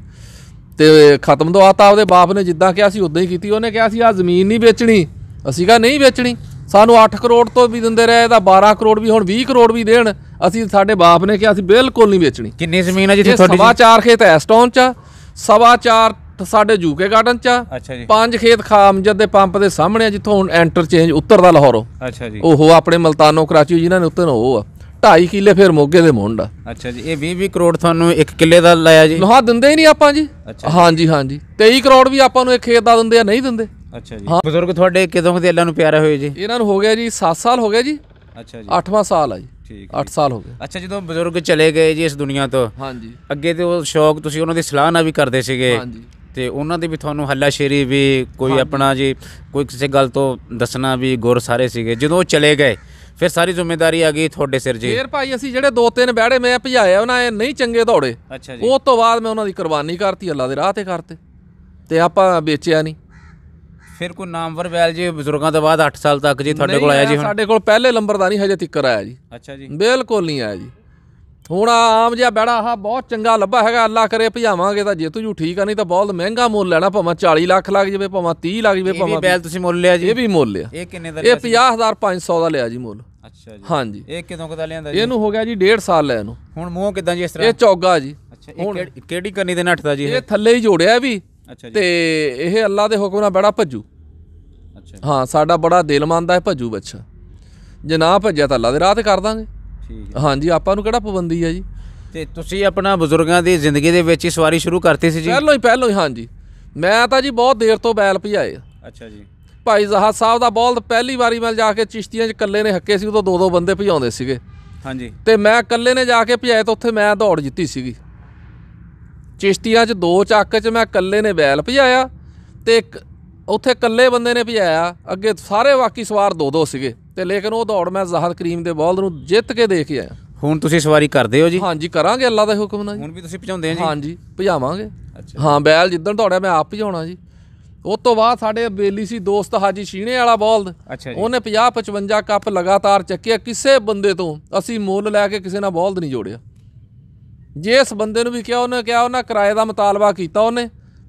ਤੇ ਖਤਮ ਦਵਾਤਾ ਉਹਦੇ ਬਾਪ ਨੇ, ਜਿੱਦਾਂ ਕਿਹਾ ਸੀ ਉਦਾਂ ਹੀ ਕੀਤੀ। ਉਹਨੇ ਕਿਹਾ ਸੀ ਆਹ ਜ਼ਮੀਨ ਨਹੀਂ ਵੇਚਣੀ, ਅਸੀਂ ਕਿਹਾ ਨਹੀਂ ਵੇਚਣੀ। ਸਾਨੂੰ 8 ਕਰੋੜ ਤੋਂ ਵੀ ਦਿੰਦੇ ਰਹੇ ਤਾਂ 12 ਕਰੋੜ ਵੀ, ਹੁਣ 20 ਕਰੋੜ ਵੀ ਦੇਣ, ਅਸੀਂ ਸਾਡੇ ਬਾਪ ਨੇ ਕਿਹਾ ਅਸੀਂ ਬਿਲਕੁਲ ਨਹੀਂ ਵੇਚਣੀ। ਕਿੰਨੀ ਜ਼ਮੀਨ ਹੈ ਜਿੱਥੇ ਤੁਹਾਡੀ? 4.25 ਖੇਤ ਐਸਟਾਊਨ 'ਚ ਆ, 4.25 ਸਾਡੇ ਜੂਕੇ ਗਾਰਡਨ 'ਚ ਆ। ਅੱਛਾ ਜੀ। 5 ਖੇਤ ਖਾਮਜਦ ਦੇ ਪੰਪ ਦੇ ਸਾਹਮਣੇ ਆ, ਜਿੱਥੋਂ ਹੁਣ ਇੰਟਰਚੇਂਜ ਉੱਤਰਦਾ ਲਾਹੌਰੋਂ। ਅੱਛਾ ਜੀ। ਉਹ ਆਪਣੇ ਮਲਤਾਨੋ ਕਰਾਚੀ ਜਿਨ੍ਹਾਂ ਨੇ ਉੱਤਰ ਉਹ ਆ 2.5 ਕਿੱਲੇ ਫਿਰ ਮੋਗੇ ਦੇ ਮੁੰਡ ਆ। ਅੱਛਾ ਜੀ। ਇਹ 20 ਕਰੋੜ ਤੁਹਾਨੂੰ 1 ਕਿੱਲੇ ਦਾ ਲਾਇਆ ਜੀ? ਹਾਂ, ਦਿੰਦੇ ਹੀ ਨਹੀਂ ਆਪਾਂ ਜੀ। ਅੱਛਾ। ਹਾਂਜੀ ਹਾਂਜੀ, 23 ਕਰੋੜ ਵੀ ਆਪਾਂ ਨੂੰ ਇੱਕ ਖੇਤ ਦਾ ਦਿੰਦੇ ਆ, ਨਹੀਂ ਦਿੰਦੇ। ਅੱਛਾ ਜੀ। ਬਜ਼ੁਰਗ ਤੁਹਾਡੇ ਕਦੋਂ ਦੇ ਅੱਲਾ ਨੂੰ ਪਿਆਰੇ ਹੋਏ ਜੀ? ਇਹਨਾਂ ਨੂੰ ਹੋ ਗਿਆ ਜੀ 7 ਸਾਲ ਹੋ ਗਏ ਜੀ। ਅੱਛਾ ਜੀ। 8ਵਾਂ ਸਾਲ ਆ ਜੀ। ਠੀਕ। 8 ਸਾਲ ਹੋ ਗਏ। ਅੱਛਾ, ਜਦੋਂ ਬਜ਼ੁਰਗ ਚਲੇ ਗਏ ਜੀ ਇਸ ਦੁਨੀਆ ਤੋਂ, ਹਾਂਜੀ ਅੱਗੇ ਤੇ ਉਹ ਸ਼ੌਕ ਤੁਸੀਂ ਉਹਨਾਂ ਦੀ ਸਲਾਹ ਨਾਲ ਵੀ ਕਰਦੇ ਸੀਗੇ, ਹਾਂਜੀ ਤੇ ਉਹਨਾਂ ਦੀ ਵੀ ਤੁਹਾਨੂੰ ਹੱਲਾਸ਼ੇਰੀ ਵੀ ਕੋਈ ਆਪਣਾ ਜੀ ਕੋਈ ਕਿਸੇ ਗੱਲ ਤੋਂ ਦੱਸਣਾ ਵੀ ਗੁਰ ਸਾਰੇ ਸੀਗੇ। ਜਦੋਂ ਉਹ ਚਲੇ ਗਏ ਫਿਰ ਸਾਰੀ ਜ਼ਿੰਮੇਵਾਰੀ ਆ ਗਈ ਤੁਹਾਡੇ ਸਿਰ ਜੀ? ਫੇਰ ਭਾਈ ਅਸੀਂ ਜਿਹੜੇ 2-3 ਬਹਿੜੇ ਮੈਂ ਭਜਾਇਆ ਉਹਨਾਂ ਇਹ ਨਹੀਂ ਚੰਗੇ ਦੌੜੇ। ਅੱਛਾ ਜੀ। ਉਸ ਤੋਂ ਬਾਅਦ ਮੈਂ ਉਹਨਾਂ ਦੀ ਕੁਰਬਾਨੀ ਕਰਤੀ, ਅੱਲਾ ਦੇ ਰਾਹ ਤੇ ਕਰਤੇ, ਤੇ ਆਪਾਂ ਵੇਚਿਆ ਨਹੀਂ। ਫਿਰ ਕੋਈ ਨਾਮਵਰ ਬੈਲ ਜੀ ਬਜ਼ੁਰਗਾਂ ਤੋਂ ਬਾਅਦ 8 ਸਾਲ ਤੱਕ ਜੀ ਤੁਹਾਡੇ ਕੋਲ ਆਇਆ ਜੀ? ਸਾਡੇ ਕੋਲ ਪਹਿਲੇ ਨੰਬਰ ਦਾ ਨਹੀਂ ਹਜੇ ਤੱਕ ਆਇਆ ਜੀ। ਅੱਛਾ ਜੀ। ਬਿਲਕੁਲ ਨਹੀਂ ਆਇਆ ਜੀ। ਹੁਣ ਆਮ ਜਿਹਾ ਬਹਿੜਾ ਆਹ ਬਹੁਤ ਚੰਗਾ ਲੱਭਾ ਹੈਗਾ, ਅੱਲਾ ਕਰੇ ਭਜਾਵਾਂਗੇ ਤਾਂ ਜਿੱਤ ਜੂ, ਠੀਕ ਆ, ਨਹੀਂ ਤਾਂ ਬਹੁਤ ਮਹਿੰਗਾ ਮੁੱਲ ਲੈਣਾ, ਭਾਵੇਂ 40 ਲੱਖ ਲੱਗ ਜਾਵੇ, ਭਾਵੇਂ 30 ਲੱਗ ਜਾਵੇ, ਭਾਵੇਂ। ਬੈਲ ਤੁਸੀਂ ਮੁੱਲ ਲਿਆ ਜੀ? ਇਹ ਵੀ ਮੁੱਲ ਲਿਆ। ਇਹ ਕਿੰਨੇ ਦਾ? ਇਹ 50,500 ਦਾ ਲਿਆ ਜੀ ਮੁੱਲ। ਅੱਛਾ ਜੀ। ਹਾਂਜੀ। ਇਹ ਕਿਦੋਂ ਕਦਾ ਲਿਆਂਦਾ ਜੀ? ਇਹਨੂੰ ਹੋ ਗਿਆ ਜੀ 1.5 ਸਾਲ ਲੈ ਇਹਨੂੰ। ਹੁਣ ਮੂੰਹ ਕਿਦਾਂ ਜੀ ਇਸ ਤਰ੍ਹਾਂ? ਇਹ ਚੌਗਾ ਜੀ। ਅੱਛਾ, ਇਹ ਕਿਹੜੀ ਕਰਨੀ ਦੇ ਨੱਠਦਾ ਜੀ? ਇਹ ਥੱਲੇ ਹੀ ਜੋੜਿਆ ਵੀ। ਅੱਛਾ ਜੀ। ਤੇ ਇਹ ਅੱਲਾ ਦੇ ਹੁਕਮ ਨਾਲ ਬੜਾ ਭੱਜੂ। ਅੱਛਾ। ਹਾਂ, ਸਾਡਾ ਬੜਾ ਦਿਲ ਮੰਨਦਾ ਹੈ ਭੱਜੂ ਬੱਚਾ, ਜੇ ਨਾ ਭੱਜਿਆ ਤਾਂ ਅੱਲਾ ਦੇ ਰਾਹ ਤੇ ਕਰ ਦਾਂਗੇ। ਠੀਕ ਹੈ। ਹਾਂਜੀ, ਆਪਾਂ ਨੂੰ ਕਿਹੜਾ ਪਾਬੰਦੀ ਹੈ ਜੀ। ਤੇ ਤੁਸੀਂ ਆਪਣਾ ਬਜ਼ੁਰਗਾਂ ਦੀ ਜ਼ਿੰਦਗੀ ਦੇ ਵਿੱਚ ਹੀ ਸਵਾਰੀ ਸ਼ੁਰੂ ਕਰਤੀ ਸੀ ਜੀ? ਪਹਿਲੋਂ ਹੀ ਹਾਂਜੀ। ਮੈਂ ਤਾਂ ਜੀ ਬਹੁਤ ਦੇਰ ਤੋਂ ਬੈਲ ਭਜਾਏ ਆ। ਅੱਛਾ ਜੀ। ਭਾਈ ਜ਼ਹਾਦ ਸਾਹਿਬ ਦਾ ਬਲਦ ਪਹਿਲੀ ਵਾਰੀ ਮੈਂ ਜਾ ਕੇ ਚਿਸ਼ਤੀਆਂ 'ਚ ਇਕੱਲੇ ਨੇ ਹੱਕੇ ਸੀ, ਉਦੋਂ 2-2 ਬੰਦੇ ਭਜਾਉਂਦੇ ਸੀਗੇ। ਹਾਂਜੀ। ਤੇ ਮੈਂ ਇਕੱਲੇ ਨੇ ਜਾ ਕੇ ਭਜਾਏ ਤਾਂ ਉੱਥੇ ਮੈਂ ਦੌੜ ਜਿੱਤੀ ਸੀਗੀ। ਚਿਸ਼ਤੀਆਂ 'ਚ 2 ਚੱਕ 'ਚ ਮੈਂ ਇਕੱਲੇ ਨੇ ਬੈਲ ਭਜਾਇਆ, ਤੇ ਉੱਥੇ ਇਕੱਲੇ ਬੰਦੇ ਨੇ ਭਜਾਇਆ, ਅੱਗੇ ਸਾਰੇ ਬਾਕੀ ਸਵਾਰ 2-2 ਸੀਗੇ। ਤੇ ਲੇਕਿਨ ਉਹ ਦੌੜ ਮੈਂ ਜ਼ਾਹਦ ਕਰੀਮ ਦੇ ਬਲਦ ਨੂੰ ਜਿੱਤ ਕੇ ਦੇ ਕੇ ਆਇਆ। ਹੁਣ ਤੁਸੀਂ ਸਵਾਰੀ ਕਰਦੇ ਹੋ ਜੀ? ਹਾਂਜੀ, ਕਰਾਂਗੇ ਅੱਲਾ ਦੇ ਹੁਕਮ ਨਾਲ ਜੀ। ਹੁਣ ਵੀ ਤੁਸੀਂ ਭਜਾਉਂਦੇ ਆ ਜੀ? ਹਾਂਜੀ, ਭਜਾਵਾਂਗੇ। ਅੱਛਾ। ਹਾਂ, ਬੈਲ ਜਿੱਦਣ ਦੌੜਿਆ ਮੈਂ ਆਪ ਭਜਾਉਣਾ ਜੀ। ਉਸ ਤੋਂ ਬਾਅਦ ਸਾਡੇ ਬੇਲੀ ਸੀ ਦੋਸਤ ਹਾਜੀ ਸ਼ੀਣੇ ਵਾਲਾ ਬਲਦ। ਅੱਛਾ ਜੀ। ਉਹਨੇ 50-55 ਕੱਪ ਲਗਾਤਾਰ ਚੱਕਿਆ, ਕਿਸੇ ਬੰਦੇ ਤੋਂ ਅਸੀਂ ਮੁੱਲ ਲੈ ਕੇ ਕਿਸੇ ਨਾਲ ਬਲਦ ਨਹੀਂ ਜੋੜਿਆ। ਜਿਸ ਬੰਦੇ ਨੂੰ ਵੀ ਕਿਹਾ ਉਹਨੇ ਕਿਰਾਏ ਦਾ ਮੁਤਾਲਬਾ ਕੀਤਾ ਉਹਨੇ,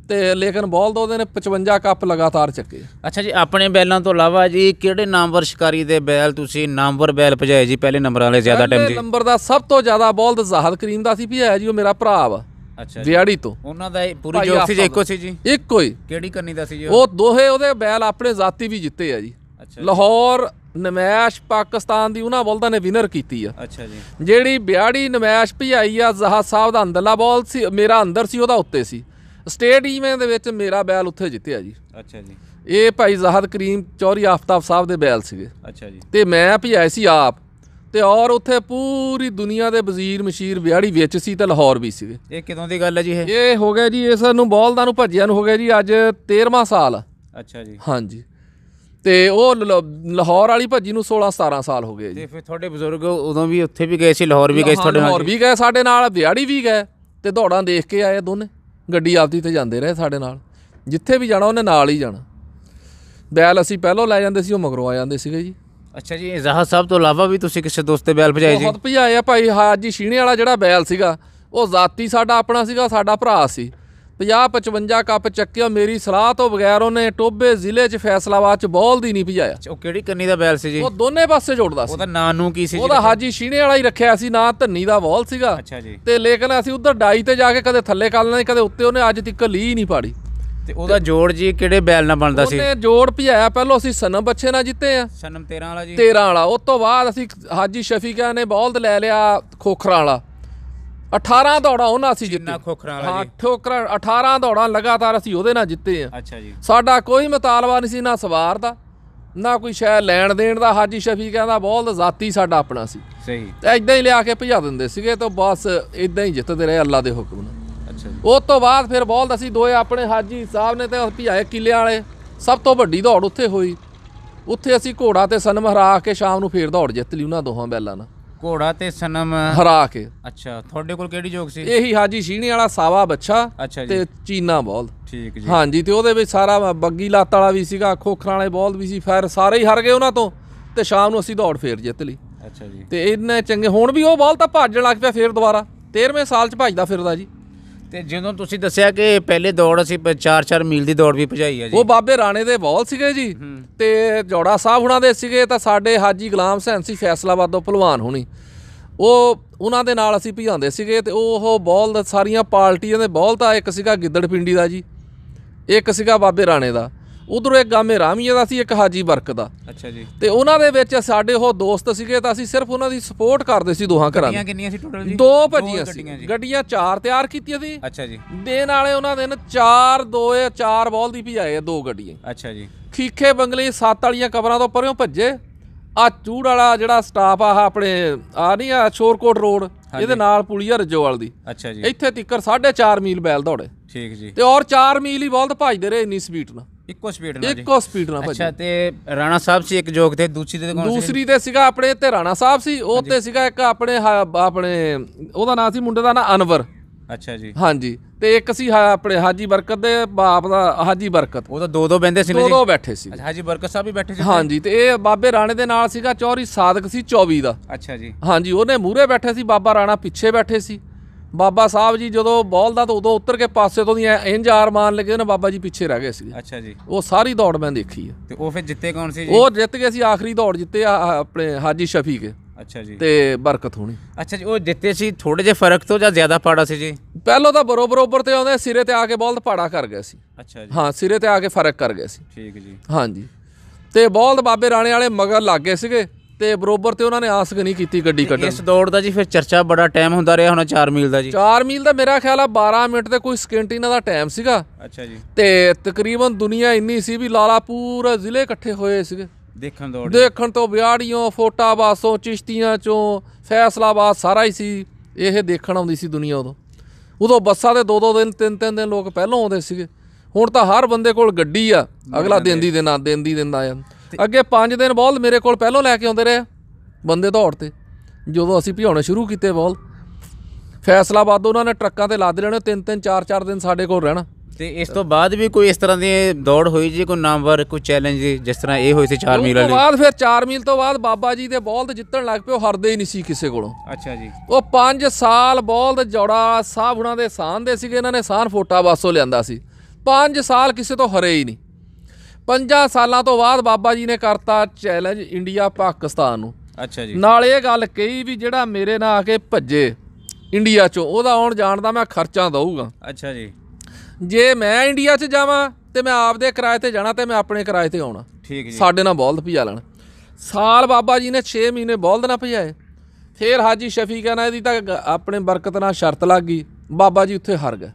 ਤੇ ਲੇਕਿਨ ਬਲਦ ਉਹਦੇ ਨੇ 55 ਕੱਪ ਲਗਾਤਾਰ ਚੱਕੇ। ਅੱਛਾ ਜੀ। ਆਪਣੇ ਬੈਲਾਂ ਤੋਂ ਇਲਾਵਾ ਜੀ ਕਿਹੜੇ ਨਾਮਵਰ ਸ਼ਿਕਾਰੀ ਦੇ ਬੈਲ ਤੁਸੀਂ ਨਾਮਵਰ ਬੈਲ ਭਜਾਏ ਜੀ ਪਹਿਲੇ ਨੰਬਰ ਵਾਲੇ ਜ਼ਿਆਦਾ ਟਾਈਮ ਜੀ? ਨੰਬਰ ਦਾ ਸਭ ਤੋਂ ਜ਼ਿਆਦਾ ਬਲਦ ਜ਼ਾਹਦ ਕਰੀਮ ਦਾ ਸੀ ਭਜਾਇਆ ਜੀ, ਉਹ ਮੇਰਾ ਭਰਾ ਵਾ। ਅੱਛਾ। ਵਿਆੜੀ ਤੋਂ। ਉਹਨਾਂ ਦਾ ਪੂਰੀ ਜੋਕ ਸੀ ਜੀ? ਇੱਕੋ ਸੀ ਜੀ? ਇੱਕੋ ਹੀ। ਕਿਹੜੀ ਕਰਨੀ ਦਾ ਸੀ ਜੀ ਉਹ ਦੋਹੇ ਉਹਦੇ ਬੈਲ ਆਪਣੇ ਜ਼ਾਤੀ ਵੀ ਜਿੱਤੇ ਆ ਜੀ। ਅੱਛਾ। ਲਾਹੌਰ ਨਮੈਸ਼ ਪਾਕਿਸਤਾਨ ਦੀ ਉਹਨਾਂ ਬਲਦਾਂ ਨੇ ਵਿਨਰ ਕੀਤੀ ਆ। ਅੱਛਾ ਜੀ। ਜਿਹੜੀ ਵਿਆੜੀ ਨਮੈਸ਼ ਭਜਾਈ ਆ ਜ਼ਾਹਦ ਸਾਹਿਬ ਦਾ ਅੰਦਰਲਾ ਬॉल ਸੀ, ਮੇਰਾ ਅੰਦਰ ਸੀ, ਉਹਦਾ ਉੱਤੇ ਸੀ। ਸਟੇਟ ਈਵੈਂਟ ਦੇ ਵਿੱਚ ਮੇਰਾ ਬੈਲ ਉੱਥੇ ਜਿੱਤਿਆ ਜੀ। ਅੱਛਾ ਜੀ। ਇਹ ਭਾਈ ਜ਼ਾਹਦ ਕਰੀਮ ਚੌਧਰੀ ਆਫਤਾਬ ਸਾਹਿਬ ਦੇ ਬੈਲ ਸੀਗੇ। ਅੱਛਾ ਜੀ। ਤੇ ਮੈਂ ਭਜਾਏ ਸੀ ਆਪ, ਤੇ ਔਰ ਉੱਥੇ ਪੂਰੀ ਦੁਨੀਆ ਦੇ ਵਜ਼ੀਰ ਮਸ਼ੀਰ ਵਿਆੜੀ ਵਿੱਚ ਸੀ, ਤੇ ਲਾਹੌਰ ਵੀ ਸੀਗੇ। ਇਹ ਕਿਦੋਂ ਦੀ ਗੱਲ ਹੈ ਜੀ? ਇਹ ਹੋ ਗਿਆ ਜੀ ਇਸ ਨੂੰ ਬਲਦਾਂ ਨੂੰ ਭੱਜਿਆ ਨੂੰ ਹੋ ਗਿਆ ਜੀ ਅੱਜ 13ਵਾਂ ਸਾਲ। ਅੱਛਾ ਜੀ। ਹਾਂਜੀ। ਤੇ ਉਹ ਲਾਹੌਰ ਵਾਲੀ ਭੱਜੀ ਨੂੰ 16-17 ਸਾਲ ਹੋ ਗਏ ਜੀ। ਤੇ ਫਿਰ ਤੁਹਾਡੇ ਬਜ਼ੁਰਗ ਉਦੋਂ ਵੀ ਉੱਥੇ ਵੀ ਗਏ ਸੀ, ਲਾਹੌਰ ਵੀ ਗਏ ਸੀ ਤੁਹਾਡੇ ਨਾਲ? ਲਾਹੌਰ ਵੀ ਗਏ ਸਾਡੇ ਨਾਲ, ਵਿਆੜੀ ਵੀ ਗਏ, ਤੇ ਦੌੜਾਂ ਦੇਖ ਕੇ ਆਏ ਦੋਨੇ। ਗੱਡੀ ਆਪਦੀ ਤੇ ਜਾਂਦੇ ਰਹੇ ਸਾਡੇ ਨਾਲ, ਜਿੱਥੇ ਵੀ ਜਾਣਾ ਉਹਨੇ ਨਾਲ ਹੀ ਜਾਣਾ। ਬੈਲ ਅਸੀਂ ਪਹਿਲੋਂ ਲੈ ਜਾਂਦੇ ਸੀ, ਉਹ ਮਗਰੋਂ ਆ ਜਾਂਦੇ ਸੀਗੇ ਜੀ। ਅੱਛਾ ਜੀ। ਜ਼ਾਹਦ ਸਾਹਿਬ ਤੋਂ ਇਲਾਵਾ ਵੀ ਤੁਸੀਂ ਕਿਸੇ ਦੋਸਤ ਦੇ ਬੈਲ ਭਜਾਏ ਜੀ? ਬਹੁਤ ਭਜਾਏ ਆ ਭਾਈ। ਹਾਜੀ ਸ਼ੀਣੇ ਵਾਲਾ ਜਿਹੜਾ ਬੈਲ ਸੀਗਾ ਉਹ ਜ਼ਾਤੀ ਸਾਡਾ ਆਪਣਾ ਸੀਗਾ, ਸਾਡਾ ਭਰਾ ਸੀ। 50-55 ਕੱਪ ਚੱਕਿਆ, ਮੇਰੀ ਸਲਾਹ ਤੋਂ ਬਗੈਰ ਉਹਨੇ ਟੋਬੇ ਜ਼ਿਲ੍ਹੇ 'ਚ ਫੈਸਲਾਬਾਦ 'ਚ ਬਲਦ ਹੀ ਨਹੀਂ ਭਜਾਇਆ। ਉਹ ਕਿਹੜੀ ਕੰਨੀ ਦਾ ਬੈਲ ਸੀ ਜੀ? ਉਹ ਦੋਨੇ ਪਾਸੇ ਜੋੜਦਾ ਸੀ। ਉਹਦਾ ਨਾਂ ਨੂੰ ਕੀ ਸੀ ਜੀ? ਉਹਦਾ ਹਾਜੀ ਸ਼ੀਣੇ ਵਾਲਾ ਹੀ ਰੱਖਿਆ ਸੀ, ਨਾਂ ਧੰਨੀ ਦਾ ਬਲਦ ਸੀਗਾ। ਅੱਛਾ ਜੀ। ਤੇ ਲੇਕਿਨ ਅਸੀਂ ਉਧਰ ਡਾਈ ਤੇ ਜਾ ਕੇ ਕਦੇ ਥੱਲੇ ਕਰ ਲੈਣਾ, ਕਦੇ ਉੱਤੇ, ਉਹਨੇ ਅੱਜ ਤੱਕ ਲੀ ਨਹੀਂ ਪਾੜੀ। ਤੇ ਉਹਦਾ ਜੋੜ ਜੀ ਕਿਹੜੇ ਬੈਲ ਨਾਲ ਬਣਦਾ ਸੀ? ਉਹਨੇ ਜੋੜ ਭਜਾਇਆ, ਪਹਿਲਾਂ ਅਸੀਂ ਸਨਮ ਬੱਚੇ ਨਾਲ ਜਿੱਤੇ ਆ, ਸਨਮ 13 ਵਾਲਾ ਜੀ? 13 ਵਾਲਾ। ਉਸ ਤੋਂ ਬਾਅਦ ਅਸੀਂ ਹਾਜੀ ਸ਼ਫੀਕਾ ਨੇ ਬਲਦ ਲੈ ਲਿਆ ਖੋਖਰਾਂ ਵਾਲਾ, 18 ਦੌੜਾਂ ਉਹਨਾਂ ਅਸੀਂ ਜਿੱਤੇ। ਖੋਖਰਾਂ ਵਾਲਾ ਹਾਂ, ਠੋਕਰਾਂ 18 ਦੌੜਾਂ ਲਗਾਤਾਰ ਅਸੀਂ ਉਹਦੇ ਨਾਲ ਜਿੱਤੇ ਆ। ਅੱਛਾ ਜੀ। ਸਾਡਾ ਕੋਈ ਮੁਤਾਲਬਾ ਨਹੀਂ ਸੀ, ਨਾ ਸਵਾਰ ਦਾ, ਨਾ ਕੋਈ ਸ਼ਾਇਦ ਲੈਣ ਦੇਣ ਦਾ। ਹਾਜੀ ਸ਼ਫੀਕਾ ਦਾ ਬਲਦ ਜ਼ਾਤੀ ਸਾਡਾ ਆਪਣਾ ਸੀ। ਸਹੀ। ਤੇ ਇਦਾਂ ਹੀ ਲਿਆ ਕੇ ਭਜਾ ਦਿੰਦੇ ਸੀਗੇ, ਤੇ ਬਸ ਇਦਾਂ ਹੀ ਜਿੱਤਦੇ ਰਹੇ ਅੱਲਾ ਦੇ ਹੁਕਮ ਨਾਲ। ਅੱਛਾ ਜੀ। ਉਸ ਤੋਂ ਬਾਅਦ ਫਿਰ ਬਲਦ ਅਸੀਂ ਦੋਏ ਆਪਣੇ ਹਾਜੀ ਸਾਹਿਬ ਨੇ ਤੇ ਭਜਾਏ ਕਿੱਲਿਆਂ ਵਾਲੇ। ਸਭ ਤੋਂ ਵੱਡੀ ਦੌੜ ਉੱਥੇ ਹੋਈ। ਉੱਥੇ ਅਸੀਂ ਘੋੜਾ ਤੇ ਸਨਮ ਹਰਾ ਕੇ ਸ਼ਾਮ ਨੂੰ ਫੇਰ ਦੌੜ ਜਿੱਤ ਲਈ ਉਹਨਾਂ ਦੋਹਾਂ ਬੈਲਾਂ ਨਾਲ। ਘੋੜਾ ਤੇ ਸਨਮ ਹਰਾ ਕੇ। ਅੱਛਾ, ਤੁਹਾਡੇ ਕੋਲ ਕਿਹੜੀ ਜੋਗ ਸੀ? ਇਹੀ ਹਾਜੀ ਸ਼ੀਣੀ ਵਾਲਾ ਸਾਵਾ ਬੱਚਾ ਅੱਛਾ ਜੀ, ਤੇ ਚੀਨਾ ਬੋਲ। ਠੀਕ ਜੀ। ਹਾਂਜੀ, ਤੇ ਉਹਦੇ ਵਿੱਚ ਸਾਰਾ ਬੱਗੀ ਲੱਤ ਵਾਲਾ ਵੀ ਸੀਗਾ, ਖੋਖਰਾਂ ਵਾਲੇ ਬੋਲ ਵੀ ਸੀ, ਫਿਰ ਸਾਰੇ ਹੀ ਹਾਰ ਗਏ ਉਹਨਾਂ ਤੋਂ। ਤੇ ਸ਼ਾਮ ਨੂੰ ਅਸੀਂ ਦੌੜ ਫੇਰ ਜਿੱਤ ਲਈ। ਅੱਛਾ ਜੀ। ਤੇ ਇੰਨੇ ਚੰਗੇ ਹੁਣ ਵੀ ਉਹ ਬੋਲ ਤਾਂ ਭੱਜਣ ਲੱਗ ਪਿਆ ਫੇਰ ਦੁਬਾਰਾ 13ਵੇਂ ਸਾਲ 'ਚ ਭੱਜਦਾ ਫਿਰਦਾ ਜੀ। ਤੇ ਜਦੋਂ ਤੁਸੀਂ ਦੱਸਿਆ ਕਿ ਪਹਿਲੇ ਦੌੜ ਅਸੀਂ 4-4 ਮੀਲ ਦੀ ਦੌੜ ਵੀ ਭਜਾਈ ਹੈ ਜੀ, ਉਹ ਬਾਬੇ ਰਾਣੇ ਦੇ ਬੋਲ ਸੀਗੇ ਜੀ। ਤੇ ਜੋੜਾ ਸਾਹਿਬ ਹੁਣਾਂ ਦੇ ਸੀਗੇ, ਤਾਂ ਸਾਡੇ ਹਾਜੀ ਗੁਲਾਮ ਹੁਸੈਨ ਸੀ ਫੈਸਲਾਬਾਦ ਤੋਂ ਭਲਵਾਨ ਹੋਣੀ, ਉਹ ਉਹਨਾਂ ਦੇ ਨਾਲ ਅਸੀਂ ਭਜਾਉਂਦੇ ਸੀਗੇ। ਤੇ ਉਹ ਬੋਲ ਸਾਰੀਆਂ ਪਾਰਟੀਆਂ ਦੇ ਬੋਲ ਤਾਂ ਇੱਕ ਸੀਗਾ ਗਿੱਦੜ ਪਿੰਡੀ ਦਾ ਜੀ, ਇੱਕ ਸੀਗਾ ਬਾਬੇ ਰਾਣੇ ਦਾ, ਉਧਰੋਂ ਇੱਕ ਗਾਮੇ ਰਾਮੀਏ ਦਾ ਸੀ, ਇੱਕ ਹਾਜੀ ਬਰਕਤ ਦਾ। ਅੱਛਾ ਜੀ। ਤੇ ਉਹਨਾਂ ਦੇ ਵਿੱਚ ਸਾਡੇ ਉਹ ਦੋਸਤ ਸੀਗੇ, ਤਾਂ ਅਸੀਂ ਸਿਰਫ ਉਹਨਾਂ ਦੀ ਸਪੋਰਟ ਕਰਦੇ ਸੀ ਦੋਹਾਂ ਘਰਾਂ ਦੀ। ਕਿੰਨੀਆਂ ਸੀ ਟੋਟਲ ਜੀ? 2 ਭੱਜੀਆਂ ਸੀ ਗੱਡੀਆਂ, 4 ਤਿਆਰ ਕੀਤੀਆਂ ਸੀ। ਅੱਛਾ ਜੀ। ਦੇਣ ਵਾਲੇ ਉਹਨਾਂ ਦੇ 4 ਬੋਲ ਦੀ ਭਜਾਏ 2 ਗੱਡੀਆਂ। ਅੱਛਾ ਜੀ। ਖੀਖੇ ਬੰਗਲੀ 7 ਵਾਲੀਆਂ ਕਬਰਾਂ ਤੋਂ ਪਰਿਓਂ ਭੱਜੇ। ਆ ਚੂੜ ਵਾਲਾ ਜਿਹੜਾ ਸਟਾਫ ਆ ਆਪਣੇ ਆ ਨਹੀਂ ਆ ਸ਼ੋਰਕੋਟ ਰੋਡ, ਇਹਦੇ ਨਾਲ ਪੁਲੀਆ ਰੱਜੋਵਾਲ ਦੀ। ਅੱਛਾ ਜੀ। ਇੱਥੇ ਤਿੱਕਰ 4.5 ਮੀਲ ਬੈਲ ਦੌੜੇ। ਠੀਕ ਜੀ। ਤੇ ਔਰ 4 ਮੀਲ ਹੀ ਬੋਲਦ ਭੱਜਦੇ ਰਹੇ ਇੰਨੀ ਸਪੀਡ ਨਾਲ, ਇੱਕੋ ਸਪੀਡ ਨਾਲ ਜੀ? ਇੱਕੋ ਸਪੀਡ ਨਾਲ ਭੱਜੇ। ਅੱਛਾ, ਤੇ ਰਾਣਾ ਸਾਹਿਬ ਸੀ ਇੱਕ ਜੋਗ ਤੇ, ਦੂਸਰੀ ਤੇ ਸੀਗਾ ਆਪਣੇ ਤੇ ਰਾਣਾ ਸਾਹਿਬ ਸੀ, ਉਹ ਤੇ ਸੀਗਾ ਇੱਕ ਆਪਣੇ ਉਹਦਾ ਨਾਂ ਸੀ ਮੁੰਡੇ ਦਾ ਨਾਂ ਅਨਵਰ। ਅੱਛਾ ਜੀ। ਹਾਂਜੀ, ਤੇ ਇੱਕ ਸੀ ਆਪਣੇ ਹਾਜੀ ਬਰਕਤ ਦੇ ਬਾਪ ਦਾ ਹਾਜੀ ਬਰਕਤ। ਉਹ ਤਾਂ 2 ਬੈਠੇ ਸੀ ਨਾ ਜੀ? 2 ਬੈਠੇ ਸੀ। ਹਾਜੀ ਬਰਕਤ ਸਾਹਿਬ ਵੀ ਬੈਠੇ ਸੀ? ਹਾਂਜੀ, ਤੇ ਇਹ ਬਾਬੇ ਰਾਣੇ ਦੇ ਨਾਲ ਸੀਗਾ ਚੌਧਰੀ ਸਾਦਕ ਸੀ 24 ਦਾ। ਅੱਛਾ ਜੀ। ਹਾਂਜੀ, ਉਹਨੇ ਮੂਹਰੇ ਬੈਠੇ ਸੀ, ਬਾਬਾ ਰਾਣਾ ਪਿੱਛੇ ਬੈਠੇ ਸੀ। ਬਾਬਾ ਸਾਹਿਬ ਜੀ ਜਦੋਂ ਬੋਲ ਦਾ ਤਾਂ ਉਦੋਂ ਉੱਤਰ ਕੇ ਪਾਸੇ ਤੋਂ ਦੀ ਇੰਜ ਆਰ ਮਾਰਨ ਲੱਗੇ ਨਾ, ਬਾਬਾ ਜੀ ਪਿੱਛੇ ਰਹਿ ਗਏ ਸੀ। ਅੱਛਾ ਜੀ। ਉਹ ਸਾਰੀ ਦੌੜ ਮੈਂ ਦੇਖੀ ਹੈ। ਤੇ ਉਹ ਫਿਰ ਜਿੱਤੇ ਕੌਣ ਸੀ ਜੀ? ਉਹ ਜਿੱਤ ਗਏ ਸੀ, ਆਖਰੀ ਦੌੜ ਜਿੱਤੇ ਆਪਣੇ ਹਾਜੀ ਸ਼ਫੀਕ। ਅੱਛਾ ਜੀ। ਤੇ ਬਰਕਤ ਹੋਣੀ। ਅੱਛਾ ਜੀ, ਉਹ ਜਿੱਤੇ ਸੀ ਥੋੜੇ ਜਿਹੇ ਫਰਕ ਤੋਂ ਜਾਂ ਜ਼ਿਆਦਾ ਪਾੜਾ ਸੀ ਜੀ? ਪਹਿਲੋਂ ਤਾਂ ਬਰੋਬਰ ਤੇ ਆਉਂਦੇ, ਸਿਰੇ ਤੇ ਆ ਕੇ ਬੋਲਦ ਪਾੜਾ ਕਰ ਗਏ ਸੀ। ਅੱਛਾ ਜੀ। ਹਾਂ, ਸਿਰੇ ਤੇ ਆ ਕੇ ਫਰਕ ਕਰ ਗਏ ਸੀ। ਠੀਕ ਜੀ। ਹਾਂਜੀ, ਤੇ ਬੋਲਦ ਬਾਬੇ ਰਾਣੇ ਵਾਲੇ ਮਗਰ ਲੱਗ ਗਏ ਸੀਗੇ, ਤੇ ਬਰੋਬਰ ਤੇ ਉਹਨਾਂ ਨੇ ਆਸਕ ਨਹੀਂ ਕੀਤੀ ਗੱਡੀ ਕੱਢਣ। ਇਸ ਦੌੜ ਦਾ ਜੀ ਫਿਰ ਚਰਚਾ ਬੜਾ ਟਾਈਮ ਹੁੰਦਾ ਰਿਹਾ ਹੋਣਾ 4 ਮੀਲ ਦਾ ਜੀ? 4 ਮੀਲ ਦਾ ਮੇਰਾ ਖਿਆਲ ਆ 12 ਮਿੰਟ ਤੇ ਕੋਈ ਸਕਿੰਟ ਇਹਨਾਂ ਦਾ ਟਾਈਮ ਸੀਗਾ। ਅੱਛਾ ਜੀ। ਤੇ ਤਕਰੀਬਨ ਦੁਨੀਆ ਇੰਨੀ ਸੀ ਵੀ ਲਾਲਾ ਪੂਰਾ ਜ਼ਿਲ੍ਹੇ ਇਕੱਠੇ ਹੋਏ ਸੀਗੇ ਦੇਖਣ ਤੋਂ, ਵਿਆੜੀਆਂ ਫੋਟਾਬਾਸੋਂ ਚਿਸ਼ਤੀਆਂ ਚੋਂ ਫੈਸਲਾਬਾਦ ਸਾਰਾ ਹੀ ਸੀ, ਇਹ ਦੇਖਣ ਆਉਂਦੀ ਸੀ ਦੁਨੀਆ। ਉਦੋਂ ਬੱਸਾਂ ਦੇ 2-2 ਦਿਨ 3-3 ਦਿਨ ਲੋਕ ਪਹਿਲਾਂ ਆਉਂਦੇ ਸੀਗੇ। ਹੁਣ ਤਾਂ ਹਰ ਬੰਦੇ ਕੋਲ ਗੱਡੀ ਆ, ਅਗਲਾ ਦਿਨ ਦੀ ਦਿੰਦਾ ਆ। ਅੱਗੇ 5 ਦਿਨ ਬੋਲ ਮੇਰੇ ਕੋਲ ਪਹਿਲਾਂ ਲੈ ਕੇ ਆਉਂਦੇ ਰਹੇ ਬੰਦੇ ਦੌੜ ਤੇ, ਜਦੋਂ ਅਸੀਂ ਭਜਾਉਣੇ ਸ਼ੁਰੂ ਕੀਤੇ ਬੋਲ। ਫੈਸਲਾਬਾਦ ਉਹਨਾਂ ਨੇ ਟਰੱਕਾਂ ਤੇ ਲੱਦ ਲੈਣੇ, 3-3 4-4 ਦਿਨ ਸਾਡੇ ਕੋਲ ਰਹਿਣਾ। ਤੇ ਇਸ ਤੋਂ ਬਾਅਦ ਵੀ ਕੋਈ ਇਸ ਤਰ੍ਹਾਂ ਦੀ ਦੌੜ ਹੋਈ ਜੀ, ਕੋਈ ਨਾਮਵਰ, ਕੋਈ ਚੈਲੰਜ ਜਿਸ ਤਰ੍ਹਾਂ ਇਹ ਹੋਈ ਸੀ 4 ਮੀਲ ਵਾਲੀ? ਉਸ ਤੋਂ ਬਾਅਦ ਫਿਰ 4 ਮੀਲ ਤੋਂ ਬਾਅਦ ਬਾਬਾ ਜੀ ਦੇ ਬੋਲਦ ਜਿੱਤਣ ਲੱਗ ਪਏ, ਉਹ ਹਰਦੇ ਹੀ ਨਹੀਂ ਸੀ ਕਿਸੇ ਕੋਲੋਂ। ਅੱਛਾ ਜੀ। ਉਹ 5 ਸਾਲ ਬੋਲਦ ਜੋੜਾ ਸਾਹਿਬ ਹੁਣਾਂ ਦੇ ਸਾਨ ਦੇ ਸੀਗੇ, ਇਹਨਾਂ ਨੇ ਸਾਨ ਫੋਟਾ ਬਾਸੋਂ ਲਿਆਂਦਾ ਸੀ। 5 ਸਾਲ ਕਿਸੇ ਤੋਂ ਹਰੇ ਹੀ ਨਹੀਂ। 5 ਸਾਲਾਂ ਤੋਂ ਬਾਅਦ ਬਾਬਾ ਜੀ ਨੇ ਕਰਤਾ ਚੈਲੰਜ ਇੰਡੀਆ ਪਾਕਿਸਤਾਨ ਨੂੰ। ਅੱਛਾ ਜੀ। ਨਾਲ ਇਹ ਗੱਲ ਕਹੀ ਵੀ ਜਿਹੜਾ ਮੇਰੇ ਨਾਲ ਆ ਕੇ ਭੱਜੇ ਇੰਡੀਆ 'ਚੋਂ, ਉਹਦਾ ਆਉਣ ਜਾਣ ਦਾ ਮੈਂ ਖਰਚਾ ਦਊਗਾ। ਅੱਛਾ ਜੀ। ਜੇ ਮੈਂ ਇੰਡੀਆ 'ਚ ਜਾਵਾਂ ਤੇ ਮੈਂ ਆਪਦੇ ਕਿਰਾਏ ਤੇ ਜਾਣਾ, ਤੇ ਮੈਂ ਆਪਣੇ ਕਿਰਾਏ ਤੇ ਆਉਣਾ। ਠੀਕ ਜੀ। ਸਾਡੇ ਨਾਲ ਬੋਲਦ ਭਜਾ ਲੈਣ। ਸਾਲ ਬਾਬਾ ਜੀ ਨੇ 6 ਮਹੀਨੇ ਬੋਲਦ ਨਾਲ ਭਜਾਏ। ਫਿਰ ਹਾਜੀ ਸ਼ਫੀਕ ਕਹਿੰਦਾ ਇਹਦੀ ਤਾਂ ਆਪਣੇ ਬਰਕਤ ਨਾਲ ਸ਼ਰਤ ਲੱਗ ਗਈ, ਬਾਬਾ ਜੀ ਉੱਥੇ ਹਾਰ ਗਏ।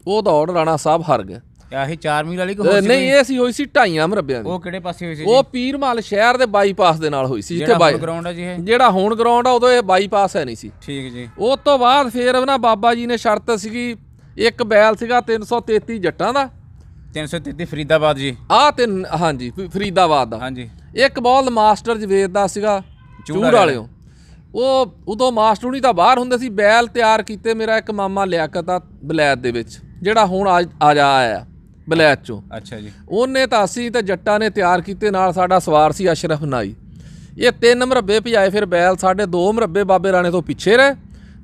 ਉਹ ਦੌੜ ਰਾਣਾ ਸਾਹਿਬ ਹਾਰ ਗਏ। ਆਹੀ 4 ਮੀਲ ਵਾਲੀ? ਨਹੀਂ, ਇਹ ਸੀ ਹੋਈ ਸੀ 2.5 ਮਰਬਿਆਂ ਦੀ। ਉਹ ਕਿਹੜੇ ਪਾਸੇ ਹੋਈ ਸੀ? ਉਹ ਪੀਰਮਾਲ ਸ਼ਹਿਰ ਦੇ ਬਾਈਪਾਸ ਦੇ ਨਾਲ ਹੋਈ ਸੀ, ਜਿੱਥੇ ਗਰਾਊਂਡ ਹੈ ਜੀ ਇਹ? ਜਿਹੜਾ ਹੁਣ ਗਰਾਊਂਡ ਆ, ਉਦੋਂ ਇਹ ਬਾਈਪਾਸ ਹੈ ਨਹੀਂ ਸੀ। ਠੀਕ ਜੀ। ਉਸ ਤੋਂ ਬਾਅਦ ਫਿਰ ਨਾ ਬਾਬਾ ਜੀ ਨੇ ਸ਼ਰਤ ਸੀਗੀ, ਇੱਕ ਬੈਲ ਸੀਗਾ 333 ਜੱਟਾਂ ਦਾ, 333 ਫਰੀਦਾਬਾਦ ਜੀ? ਹਾਂਜੀ, ਫਰੀਦਾਬਾਦ ਦਾ। ਹਾਂਜੀ। ਇੱਕ ਬੋਲ ਮਾਸਟਰ ਜਵੇਦ ਦਾ ਸੀਗਾ ਚੂੜ ਵਾਲਿਓ। ਉਹ ਉਦੋਂ ਮਾਸਟਰ ਨਹੀਂ ਤਾਂ ਬਾਹਰ ਹੁੰਦੇ ਸੀ। ਬੈਲ ਤਿਆਰ ਕੀਤੇ ਮੇਰਾ ਇੱਕ ਮਾਮਾ ਲਿਆਕਤ ਆ ਬਲੈਤ ਦੇ ਵਿੱਚ, ਜਿਹੜਾ ਹੁਣ ਆਇਆ ਬਲੈਤ ਚੋਂ। ਅੱਛਾ ਜੀ। ਉਹਨੇ ਤਾਂ ਅਸੀਂ ਤੇ ਜੱਟਾਂ ਨੇ ਤਿਆਰ ਕੀਤੇ, ਨਾਲ ਸਾਡਾ ਸਵਾਰ ਸੀ ਅਸ਼ਰਫ ਨਾਈ। ਇਹ 3 ਮਰੱਬੇ ਭਜਾਏ। ਫਿਰ ਬੈਲ ਸਾਡੇ 2 ਮਰੱਬੇ ਬਾਬੇ ਰਾਣੇ ਤੋਂ ਪਿੱਛੇ ਰਹੇ।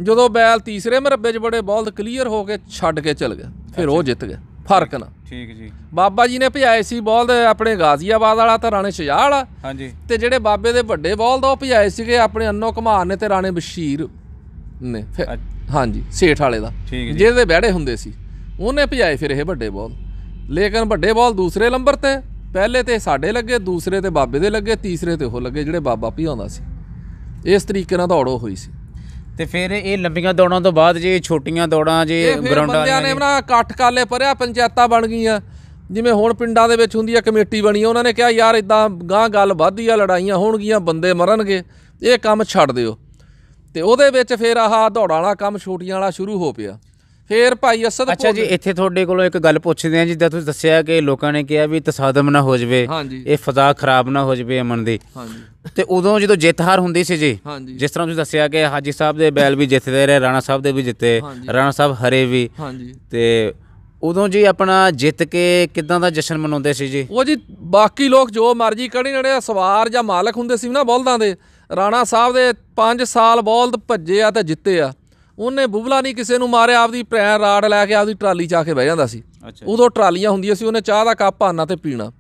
ਜਦੋਂ ਬੈਲ ਤੀਸਰੇ ਮਰੱਬੇ 'ਚ ਬੜੇ ਬੋਲਦ ਕਲੀਅਰ ਹੋ ਕੇ ਛੱਡ ਕੇ ਚਲ ਗਏ, ਫਿਰ ਉਹ ਜਿੱਤ ਗਏ ਫਰਕ ਨਾਲ। ਠੀਕ ਜੀ। ਬਾਬਾ ਜੀ ਨੇ ਭਜਾਏ ਸੀ ਬੋਲਦ ਆਪਣੇ ਗਾਜ਼ੀਆਬਾਦ ਵਾਲਾ ਤੇ ਰਾਣੇ ਸ਼ਜਾਹ ਵਾਲਾ। ਹਾਂਜੀ। ਤੇ ਜਿਹੜੇ ਬਾਬੇ ਦੇ ਵੱਡੇ ਬੋਲਦ ਉਹ ਭਜਾਏ ਸੀਗੇ ਆਪਣੇ ਅੰਨੋ ਘਮਾਰ ਨੇ ਤੇ ਰਾਣੇ ਬਸ਼ੀਰ ਨੇ। ਹਾਂਜੀ, ਸੇਠ ਵਾਲੇ ਦਾ, ਜਿਹਦੇ ਬਹਿੜੇ ਹੁੰਦੇ ਸੀ, ਉਹਨੇ ਭਜਾਏ ਫਿਰ ਇਹ ਵੱਡੇ ਬੋਲ। ਲੇਕਿਨ ਵੱਡੇ ਬੋਲ ਦੂਸਰੇ ਨੰਬਰ ਤੇ, ਪਹਿਲੇ ਤੇ ਸਾਡੇ ਲੱਗੇ, ਦੂਸਰੇ ਤੇ ਬਾਬੇ ਦੇ ਲੱਗੇ, ਤੀਸਰੇ ਤੇ ਉਹ ਲੱਗੇ ਜਿਹੜੇ ਬਾਬਾ ਭਜਾਉਂਦਾ ਸੀ। ਇਸ ਤਰੀਕੇ ਨਾਲ ਦੌੜੋ ਹੋਈ ਸੀ। ਤੇ ਫਿਰ ਇਹ ਲੰਬੀਆਂ ਦੌੜਾਂ ਤੋਂ ਬਾਅਦ ਜੇ ਛੋਟੀਆਂ ਦੌੜਾਂ ਜੇ ਗਰਾਊਂਡਾਂ ਬੰਦਿਆਂ ਨੇ ਨਾ ਕੱਟ ਕਾਲੇ ਭਰਿਆ, ਪੰਚਾਇਤਾਂ ਬਣ ਗਈਆਂ, ਜਿਵੇਂ ਹੁਣ ਪਿੰਡਾਂ ਦੇ ਵਿੱਚ ਹੁੰਦੀ ਆ ਕਮੇਟੀ ਬਣੀ। ਉਹਨਾਂ ਨੇ ਕਿਹਾ ਯਾਰ ਇਦਾਂ ਗਾਂ ਗੱਲ ਵੱਧਦੀ ਆ, ਲੜਾਈਆਂ ਹੋਣਗੀਆਂ, ਬੰਦੇ ਮਰਨਗੇ, ਇਹ ਕੰਮ ਛੱਡ ਦਿਓ। ਤੇ ਉਹਦੇ ਵਿੱਚ ਫਿਰ ਆਹ ਦੌੜਾਂ ਵਾਲਾ ਕੰਮ ਛੋਟੀਆਂ ਵਾਲਾ ਸ਼ੁਰੂ ਹੋ ਪਿਆ। ਫਿਰ ਭਾਈ ਅਸਦ ਅੱਛਾ ਜੀ, ਇੱਥੇ ਤੁਹਾਡੇ ਕੋਲੋਂ ਇੱਕ ਗੱਲ ਪੁੱਛਦੇ ਹਾਂ, ਜਿੱਦਾਂ ਤੁਸੀਂ ਦੱਸਿਆ ਕਿ ਲੋਕਾਂ ਨੇ ਕਿਹਾ ਵੀ ਤਸਾਦਮ ਨਾ ਹੋ ਜਾਵੇ, ਹਾਂਜੀ ਇਹ ਫਜ਼ਾ ਖਰਾਬ ਨਾ ਹੋ ਜਾਵੇ ਅਮਨ ਦੀ, ਹਾਂਜੀ ਤੇ ਉਦੋਂ ਜਦੋਂ ਜਿੱਤ ਹਾਰ ਹੁੰਦੀ ਸੀ ਜੀ, ਹਾਂਜੀ ਜਿਸ ਤਰ੍ਹਾਂ ਤੁਸੀਂ ਦੱਸਿਆ ਕਿ ਹਾਜੀ ਸਾਹਿਬ ਦੇ ਬੈਲ ਵੀ ਜਿੱਤਦੇ ਰਹੇ, ਰਾਣਾ ਸਾਹਿਬ ਦੇ ਵੀ ਜਿੱਤੇ, ਰਾਣਾ ਸਾਹਿਬ ਹਰੇ ਵੀ, ਹਾਂਜੀ ਤੇ ਉਦੋਂ ਜੀ ਆਪਣਾ ਜਿੱਤ ਕੇ ਕਿੱਦਾਂ ਦਾ ਜਸ਼ਨ ਮਨਾਉਂਦੇ ਸੀ ਜੀ? ਉਹ ਜੀ ਬਾਕੀ ਲੋਕ ਜੋ ਮਰਜ਼ੀ ਕਰੀ, ਜਿਹੜੇ ਸਵਾਰ ਜਾਂ ਮਾਲਕ ਹੁੰਦੇ ਸੀ ਨਾ ਬਲਦਾਂ ਦੇ, ਰਾਣਾ ਸਾਹਿਬ ਦੇ 5 ਸਾਲ ਬਲਦ ਭੱਜੇ ਆ ਤੇ ਜਿੱਤੇ ਆ। ਉਹਨੇ ਬੁਬਲਾ ਨਹੀਂ ਕਿਸੇ ਨੂੰ ਮਾਰਿਆ, ਆਪਦੀ ਭੈਣ ਰਾੜ ਲੈ ਕੇ ਆਪਦੀ ਟਰਾਲੀ 'ਚ ਆ ਕੇ ਬਹਿ ਜਾਂਦਾ ਸੀ। ਉਦੋਂ ਟਰਾਲੀਆਂ ਹੁੰਦੀਆਂ ਸੀ, ਉਹਨੇ ਚਾਹ ਦਾ ਕੱਪ ਆਨਾ ਤੇ ਪੀਣਾ,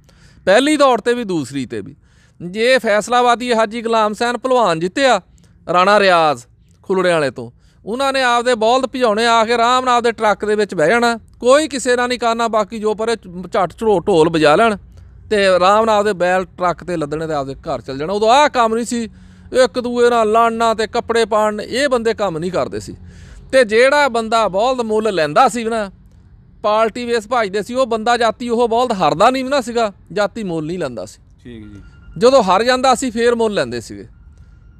ਪਹਿਲੀ ਦੌੜ ਤੇ ਵੀ ਦੂਸਰੀ ਤੇ ਵੀ। ਜੇ ਫੈਸਲਾਬਾਦੀ ਹਾਜੀ ਗੁਲਾਮ ਹੁਸੈਨ ਭਲਵਾਨ ਜਿੱਤਿਆ, ਰਾਣਾ ਰਿਆਜ਼ ਖੁਲੜੇ ਵਾਲੇ ਤੋਂ, ਉਹਨਾਂ ਨੇ ਆਪਦੇ ਬਲਦ ਭਜਾਉਣੇ, ਆ ਕੇ ਆਰਾਮ ਨਾਲ ਆਪਦੇ ਟਰੱਕ ਦੇ ਵਿੱਚ ਬਹਿ ਜਾਣਾ, ਕੋਈ ਕਿਸੇ ਨਾਲ ਨਹੀਂ ਕਰਨਾ, ਬਾਕੀ ਜੋ ਪਰੇ ਝੱਟ ਢੋਲ ਵਜਾ ਲੈਣ ਤੇ ਆਰਾਮ ਨਾਲ ਆਪਦੇ ਬੈਲ ਟਰੱਕ ਤੇ ਲੱਦਣੇ ਤੇ ਆਪਦੇ ਘਰ ਚੱਲ ਜਾਣਾ। ਉਦੋਂ ਆਹ ਕੰਮ ਨਹੀਂ ਸੀ, ਇੱਕ ਦੂਏ ਨਾਲ ਲੜਨਾ ਤੇ ਕੱਪੜੇ ਪਾਣ, ਇਹ ਬੰਦੇ ਕੰਮ ਨਹੀਂ ਕਰਦੇ ਸੀ। ਤੇ ਜਿਹੜਾ ਬੰਦਾ ਬਲਦ ਮੁੱਲ ਲੈਂਦਾ ਸੀ ਨਾ, ਪਾਰਟੀ ਵੇਸ ਭਜਦੇ ਸੀ, ਉਹ ਬੰਦਾ ਜਾਤੀ ਉਹ ਬਲਦ ਹਾਰਦਾ ਨਹੀਂ ਨਾ ਸੀਗਾ, ਜਾਤੀ ਮੁੱਲ ਨਹੀਂ ਲੈਂਦਾ ਸੀ। ਠੀਕ ਜੀ। ਜਦੋਂ ਹਾਰ ਜਾਂਦਾ ਸੀ ਫੇਰ ਮੁੱਲ ਲੈਂਦੇ ਸੀਗੇ,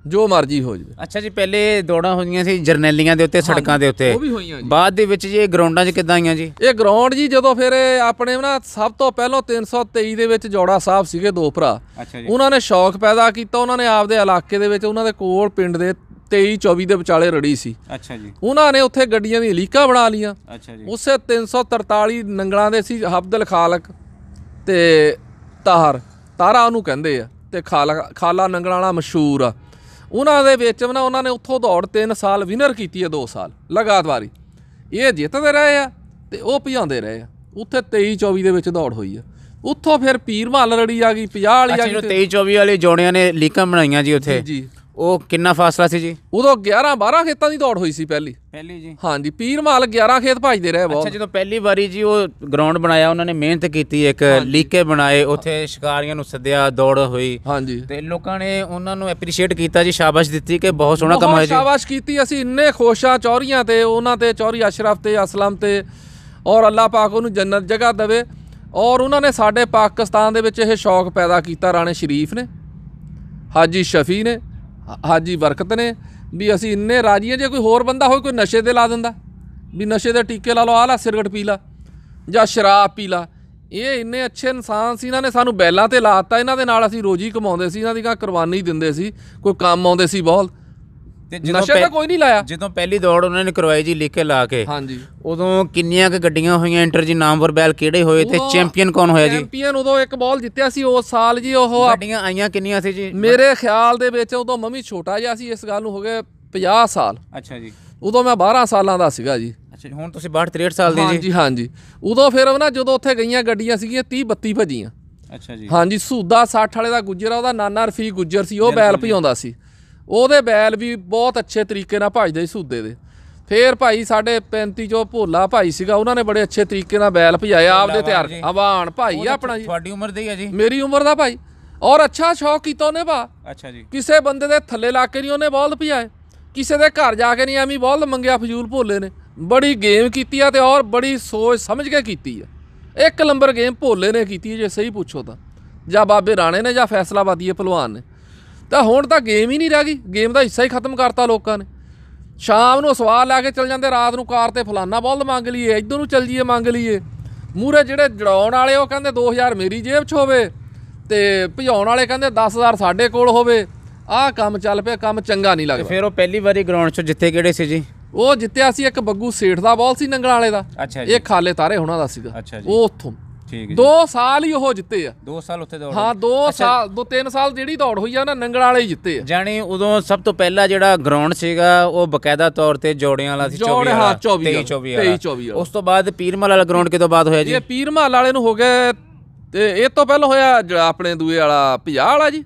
ਜੋ ਮਰਜ਼ੀ ਹੋ ਜਾਵੇ। ਅੱਛਾ ਜੀ, ਪਹਿਲੇ ਦੌੜਾਂ ਹੋਈਆਂ ਸੀ ਜਰਨੈਲੀਆਂ ਦੇ ਉੱਤੇ, ਸੜਕਾਂ ਦੇ ਉੱਤੇ, ਉਹ ਵੀ ਹੋਈਆਂ ਜੀ। ਬਾਅਦ ਦੇ ਵਿੱਚ ਜੀ ਇਹ ਗਰਾਊਂਡਾਂ 'ਚ ਕਿੱਦਾਂ ਆਈਆਂ ਜੀ? ਇਹ ਗਰਾਊਂਡ ਜੀ ਜਦੋਂ ਫਿਰ ਆਪਣੇ ਨਾ ਸਭ ਤੋਂ ਪਹਿਲਾਂ 323 ਦੇ ਵਿੱਚ ਜੋੜਾ ਸਾਹਿਬ ਸੀਗੇ, 2 ਭਰਾ, ਅੱਛਾ ਜੀ, ਉਹਨਾਂ ਨੇ ਸ਼ੌਕ ਪੈਦਾ ਕੀਤਾ, ਉਹਨਾਂ ਨੇ ਆਪਦੇ ਇਲਾਕੇ ਦੇ ਵਿੱਚ, ਉਹਨਾਂ ਦੇ ਕੋਲ ਪਿੰਡ ਦੇ 23-24 ਦੇ ਵਿਚਾਲੇ ਰੜੀ ਸੀ। ਅੱਛਾ ਜੀ, ਉਹਨਾਂ ਨੇ ਉੱਥੇ ਗੱਡੀਆਂ ਦੀਆਂ ਲੀਕਾਂ ਬਣਾ ਲੀਆਂ। ਅੱਛਾ ਜੀ, ਉਸੇ 343 ਨੰਗਲਾਂ ਦੇ ਸੀ, ਹਬਦਲ ਖਾਲਕ ਤੇ ਤਾਰਾ ਉਹਨੂੰ ਕਹਿੰਦੇ ਆ, ਤੇ ਖਾਲਾ ਨੰਗਲਾਂ ਵਾਲਾ ਮਸ਼ਹੂਰ ਆ। ਉਹਨਾਂ ਦੇ ਵਿੱਚ ਨਾ ਉਹਨਾਂ ਨੇ ਉੱਥੋਂ ਦੌੜ 3 ਸਾਲ ਵਿਨਰ ਕੀਤੀ ਹੈ, 2 ਸਾਲ ਲਗਾਤਾਰ। ਇਹ ਜਿੱਤਦੇ ਰਹੇ ਆ ਤੇ ਉਹ ਭਜਾਉਂਦੇ ਰਹੇ ਆ। ਉੱਥੇ 23-24 ਦੇ ਵਿੱਚ ਦੌੜ ਹੋਈ ਆ। ਉੱਥੋਂ ਫਿਰ ਪੀਰ ਮਹੱਲ ਰੜੀ ਆ ਗਈ, 50 ਵਾਲੀ ਆ ਗਈ। 23-24 ਵਾਲੇ ਜੋੜਿਆਂ ਨੇ ਲੀਕਾਂ ਬਣਾਈਆਂ ਜੀ ਉੱਥੇ ਜੀ। ਉਹ ਕਿੰਨਾ ਫਾਸਲਾ ਸੀ ਜੀ? ਉਦੋਂ 11-12 ਖੇਤਾਂ ਦੀ ਦੌੜ ਹੋਈ ਸੀ ਪਹਿਲੀ ਜੀ। ਹਾਂਜੀ, ਪੀਰ ਮਹੱਲ 11 ਖੇਤ ਭਜਦੇ ਰਹੇ ਬਹੁਤ। ਅੱਛਾ, ਜਦੋਂ ਪਹਿਲੀ ਵਾਰੀ ਜੀ ਉਹ ਗਰਾਊਂਡ ਬਣਾਇਆ, ਉਹਨਾਂ ਨੇ ਮਿਹਨਤ ਕੀਤੀ, ਇੱਕ ਲੀਕੇ ਬਣਾਏ, ਉੱਥੇ ਸ਼ਿਕਾਰੀਆਂ ਨੂੰ ਸੱਦਿਆ, ਦੌੜ ਹੋਈ, ਹਾਂਜੀ, ਤੇ ਲੋਕਾਂ ਨੇ ਉਹਨਾਂ ਨੂੰ ਐਪਰੀਸ਼ੀਏਟ ਕੀਤਾ ਜੀ, ਸ਼ਾਬਾਸ਼ ਦਿੱਤੀ ਕਿ ਬਹੁਤ ਸੋਹਣਾ ਕੰਮ ਹੋਇਆ ਜੀ। ਸ਼ਾਬਾਸ਼ ਕੀਤੀ। ਅਸੀਂ ਇੰਨੇ ਖੁਸ਼ ਆ ਚੌਰੀਆਂ ਤੇ, ਉਹਨਾਂ ਤੇ, ਚੌਰੀ ਅਸ਼ਰਫ ਤੇ, ਅਸਲਮ ਤੇ, ਔਰ ਅੱਲਾਹ ਪਾਕ ਉਹਨੂੰ ਜੰਨਤ ਜਗ੍ਹਾ ਦੇਵੇ। ਔਰ ਉਹਨਾਂ ਨੇ ਸਾਡੇ ਪਾਕਿਸਤਾਨ ਦੇ ਵਿੱਚ ਇਹ ਸ਼ੌਕ ਪੈਦਾ ਕੀਤਾ, ਰਾਣੇ ਸ਼ਰੀਫ ਨੇ, ਹਾਜੀ ਸ਼ਫੀ ਨੇ, ਹਾਜੀ ਬਰਕਤ ਨੇ, ਵੀ ਅਸੀਂ ਇੰਨੇ ਰਾਜੀ ਹਾਂ। ਜੇ ਕੋਈ ਹੋਰ ਬੰਦਾ ਹੋਵੇ, ਕੋਈ ਨਸ਼ੇ ਤੇ ਲਾ ਦਿੰਦਾ, ਵੀ ਨਸ਼ੇ ਦੇ ਟੀਕੇ ਲਾ ਲਓ, ਆਹ ਲਾ ਸਿਗਰਟ ਪੀ ਲਾ ਜਾਂ ਸ਼ਰਾਬ ਪੀ ਲਾ। ਇਹ ਇੰਨੇ ਅੱਛੇ ਇਨਸਾਨ ਸੀ, ਇਹਨਾਂ ਨੇ ਸਾਨੂੰ ਬੈਲਾਂ ਤੇ ਲਾਤਾ, ਇਹਨਾਂ ਦੇ ਨਾਲ ਅਸੀਂ ਰੋਜੀ ਕਮਾਉਂਦੇ ਸੀ, ਇਹਨਾਂ ਦੀ ਕੁਰਬਾਨੀ ਦਿੰਦੇ ਸੀ, ਕੋਈ ਕੰਮ ਆਉਂਦੇ ਸੀ ਬਹੁਤ। ਨਸ਼ਾ ਤਾਂ ਕੋਈ ਨਹੀਂ ਲਾਇਆ। ਜਦੋਂ ਪਹਿਲੀ ਦੌੜ ਉਹਨਾਂ ਨੇ ਕਰਵਾਈ ਜੀ ਲੀਕੇ ਲਾ ਕੇ, ਹਾਂਜੀ, ਉਦੋਂ ਕਿੰਨੀਆਂ ਕੁ ਗੱਡੀਆਂ ਹੋਈਆਂ ਇੰਟਰ ਜੀ, ਨਾਮਵਰ ਬੈਲ ਕਿਹੜੇ ਹੋਏ ਤੇ ਚੈਂਪੀਅਨ ਕੌਣ ਹੋਇਆ ਜੀ? ਚੈਂਪੀਅਨ ਉਦੋਂ ਇੱਕ ਬਾਲ ਜਿੱਤਿਆ ਸੀ ਉਸ ਸਾਲ ਜੀ। ਉਹ ਗੱਡੀਆਂ ਆਈਆਂ ਕਿੰਨੀਆਂ ਸੀ ਜੀ? ਮੇਰੇ ਖਿਆਲ ਦੇ ਵਿੱਚ ਉਦੋਂ ਮੰਮੀ ਛੋਟਾ ਜਿਹਾ ਸੀ, ਇਸ ਗੱਲ ਨੂੰ ਹੋ ਗਏ 50 ਸਾਲ। ਅੱਛਾ ਜੀ। ਉਦੋਂ ਮੈਂ 12 ਸਾਲਾਂ ਦਾ ਸੀਗਾ ਜੀ। ਅੱਛਾ, ਹੁਣ ਤੁਸੀਂ 62-63 ਸਾਲ ਦੇ ਜੀ? ਹਾਂਜੀ ਹਾਂਜੀ। ਉਦੋਂ ਫਿਰ ਨਾ ਜਦੋਂ ਉੱਥੇ ਗਈਆਂ ਗੱਡੀਆਂ ਸੀਗੀਆਂ 30-32 ਭੱਜੀਆਂ। ਅੱਛਾ ਜੀ। ਹਾਂਜੀ, ਸੂਦਾ 60 ਵਾਲੇ ਦਾ ਗੁੱਜਰ ਆ, ਉਹਦਾ ਨਾਨਾ ਰਫੀਕ ਗੁੱਜਰ ਸੀ, ਉਹ ਬੈਲ ਭਜਾਉਂਦਾ ਸੀ। ਉਹਦੇ ਬੈਲ ਵੀ ਬਹੁਤ ਅੱਛੇ ਤਰੀਕੇ ਨਾਲ ਭਜਦੇ ਸੀ ਸੂਦੇ ਦੇ। ਫਿਰ ਭਾਈ ਸਾਡੇ 35 ਚੋਂ ਭੋਲਾ ਭਾਈ ਸੀਗਾ, ਉਹਨਾਂ ਨੇ ਬੜੇ ਅੱਛੇ ਤਰੀਕੇ ਨਾਲ ਬੈਲ ਭਜਾਇਆ ਆਪਦੇ ਤਿਆਰ। ਆਵਾਨ ਭਾਈ ਆਪਣਾ ਜੀ, ਤੁਹਾਡੀ ਉਮਰ ਦੇ ਹੀ ਆ ਜੀ? ਮੇਰੀ ਉਮਰ ਦਾ ਭਾਈ। ਔਰ ਅੱਛਾ ਸ਼ੌਕ ਕੀਤਾ ਉਹਨੇ ਭਾ। ਅੱਛਾ ਜੀ। ਕਿਸੇ ਬੰਦੇ ਦੇ ਥੱਲੇ ਲਾ ਕੇ ਨਹੀਂ ਉਹਨੇ ਬਲਦ ਭਜਾਏ, ਕਿਸੇ ਦੇ ਘਰ ਜਾ ਕੇ ਨਹੀਂ ਐਵੇਂ ਬਲਦ ਮੰਗਿਆ ਫਜ਼ੂਲ ਭੋਲੇ ਨੇ। ਬੜੀ ਗੇਮ ਕੀਤੀ ਆ ਤੇ ਔਰ ਬੜੀ ਸੋਚ ਸਮਝ ਕੇ ਕੀਤੀ ਆ। 1 ਨੰਬਰ ਗੇਮ ਭੋਲੇ ਨੇ ਕੀਤੀ ਜੇ ਸਹੀ ਪੁੱਛੋ ਤਾਂ, ਜਾਂ ਬਾਬੇ ਰਾਣੇ ਨੇ ਜਾਂ ਫੈਸਲਾਬਾਦੀ ਭਲਵਾਨ ਨੇ। ਤਾਂ ਹੁਣ ਤਾਂ ਗੇਮ ਹੀ ਨਹੀਂ ਰਹਿ ਗਈ, ਗੇਮ ਦਾ ਹਿੱਸਾ ਹੀ ਖਤਮ ਕਰਤਾ ਲੋਕਾਂ ਨੇ। ਸ਼ਾਮ ਨੂੰ ਸਵਾਲ ਲੈ ਕੇ ਚੱਲ ਜਾਂਦੇ, ਰਾਤ ਨੂੰ ਕਾਰ ਤੇ ਫਲਾਨਾ ਬਲਦ ਮੰਗ ਲਈਏ, ਇੱਧਰ ਨੂੰ ਚੱਲ ਜੀਏ ਮੰਗ ਲਈਏ। ਮੂਹਰੇ ਜਿਹੜੇ ਜੜਾਉਣ ਵਾਲੇ ਉਹ ਕਹਿੰਦੇ 2000 ਮੇਰੀ ਜੇਬ 'ਚ ਹੋਵੇ, ਤੇ ਭਜਾਉਣ ਵਾਲੇ ਕਹਿੰਦੇ 10,000 ਸਾਡੇ ਕੋਲ ਹੋਵੇ। ਆਹ ਕੰਮ ਚੱਲ ਪਿਆ, ਕੰਮ ਚੰਗਾ ਨਹੀਂ ਲੱਗਦਾ। ਫਿਰ ਉਹ ਪਹਿਲੀ ਵਾਰੀ ਗਰਾਊਂਡ 'ਚ ਜਿੱਤੇ ਕਿਹੜੇ ਸੀ ਜੀ? ਉਹ ਜਿੱਤਿਆ ਸੀ ਇੱਕ ਬੱਗੂ ਸੇਠ ਦਾ ਬॉल ਸੀ ਨੰਗਲਾਂ ਵਾਲੇ ਦਾ। ਅੱਛਾ ਜੀ। ਇਹ ਖਾਲੇ ਤਾਰੇ ਹੋਣਾ ਦਾ ਸੀਗਾ। ਅੱਛਾ ਜੀ। ਉਹ ਉੱਥੋਂ ਠੀਕ ਹੈ। 2 ਸਾਲ ਹੀ ਉਹ ਜਿੱਤੇ ਆ। 2 ਸਾਲ ਉੱਥੇ ਦੌੜ? ਹਾਂ 2 ਸਾਲ 2-3 ਸਾਲ ਜਿਹੜੀ ਦੌੜ ਹੋਈ ਆ ਨਾ, ਨੰਗਲਾਂ ਵਾਲੇ ਹੀ ਜਿੱਤੇ ਆ। ਜਾਣੀ ਉਦੋਂ ਸਭ ਤੋਂ ਪਹਿਲਾਂ ਜਿਹੜਾ ਗਰਾਊਂਡ ਸੀਗਾ ਉਹ ਬਕਾਇਦਾ ਤੌਰ ਤੇ ਜੋੜਿਆਂ ਵਾਲਾ ਸੀ। 23-24 ਉਸ ਤੋਂ ਬਾਅਦ ਪੀਰ ਮਹੱਲ ਵਾਲਾ ਗਰਾਊਂਡ ਕਿਦੋਂ ਬਾਅਦ ਹੋਇਆ ਜੀ? ਇਹ ਪੀਰ ਮਹੱਲ ਵਾਲੇ ਨੂੰ ਹੋ ਗਏ, ਤੇ ਇਹ ਤੋਂ ਪਹਿਲਾਂ ਹੋਇਆ ਆਪਣੇ ਦੂਏ ਵਾਲਾ 50 ਵਾਲਾ ਜੀ।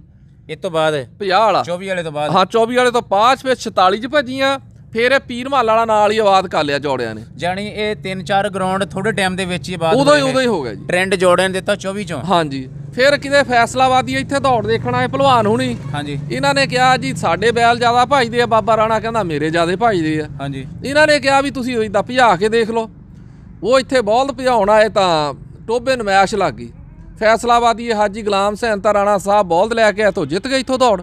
ਇਹ ਤੋਂ ਬਾਅਦ 50 ਵਾਲਾ 24 ਵਾਲੇ ਤੋਂ ਬਾਅਦ? ਹਾਂ 24 ਵਾਲੇ ਤੋਂ ਬਾਅਦ ਫਿਰ 46 'ਚ ਭੱਜੀਆਂ। ਫਿਰ ਇਹ ਪੀਰ ਮਹੱਲ ਵਾਲਾ ਨਾਲ ਹੀ ਆਬਾਦ ਕਰ ਲਿਆ ਜੋੜਿਆਂ ਨੇ। ਜਾਣੀ ਇਹ 3-4 ਗਰਾਊਂਡ ਥੋੜੇ ਟਾਈਮ ਦੇ ਵਿੱਚ ਹੀ ਬਾਅਦ ਉਦੋਂ ਹੀ ਹੋ ਗਿਆ ਜੀ। ਟ੍ਰੈਂਡ ਜੋੜਿਆਂ ਨੇ ਦਿੱਤਾ 24 ਚੋਂ। ਹਾਂਜੀ। ਫਿਰ ਕਿਤੇ ਫੈਸਲਾਬਾਦੀ ਇੱਥੇ ਦੌੜ ਦੇਖਣ ਆਏ ਭਲਵਾਨ ਹੁਣੀ। ਹਾਂਜੀ। ਇਹਨਾਂ ਨੇ ਕਿਹਾ ਜੀ ਸਾਡੇ ਬੈਲ ਜ਼ਿਆਦਾ ਭਜਦੇ ਆ, ਬਾਬਾ ਰਾਣਾ ਕਹਿੰਦਾ ਮੇਰੇ ਜ਼ਿਆਦਾ ਭਜਦੇ ਆ। ਹਾਂਜੀ। ਇਹਨਾਂ ਨੇ ਕਿਹਾ ਵੀ ਤੁਸੀਂ ਇੱਦਾਂ ਭਜਾ ਕੇ ਦੇਖ ਲਓ। ਉਹ ਇੱਥੇ ਬਲਦ ਭਜਾਉਣ ਆਏ ਤਾਂ ਟੋਬੇ ਨਮਾਇਸ਼ ਲੱਗ ਗਈ। ਫੈਸਲਾਬਾਦੀ ਹਾਜੀ ਗੁਲਾਮ ਹੁਸੈਨ ਤਾਂ ਰਾਣਾ ਸਾਹਿਬ ਬਲਦ ਲੈ ਕੇ ਇੱਥੋਂ ਜਿੱਤ ਗਏ, ਇੱਥੋਂ ਦੌੜ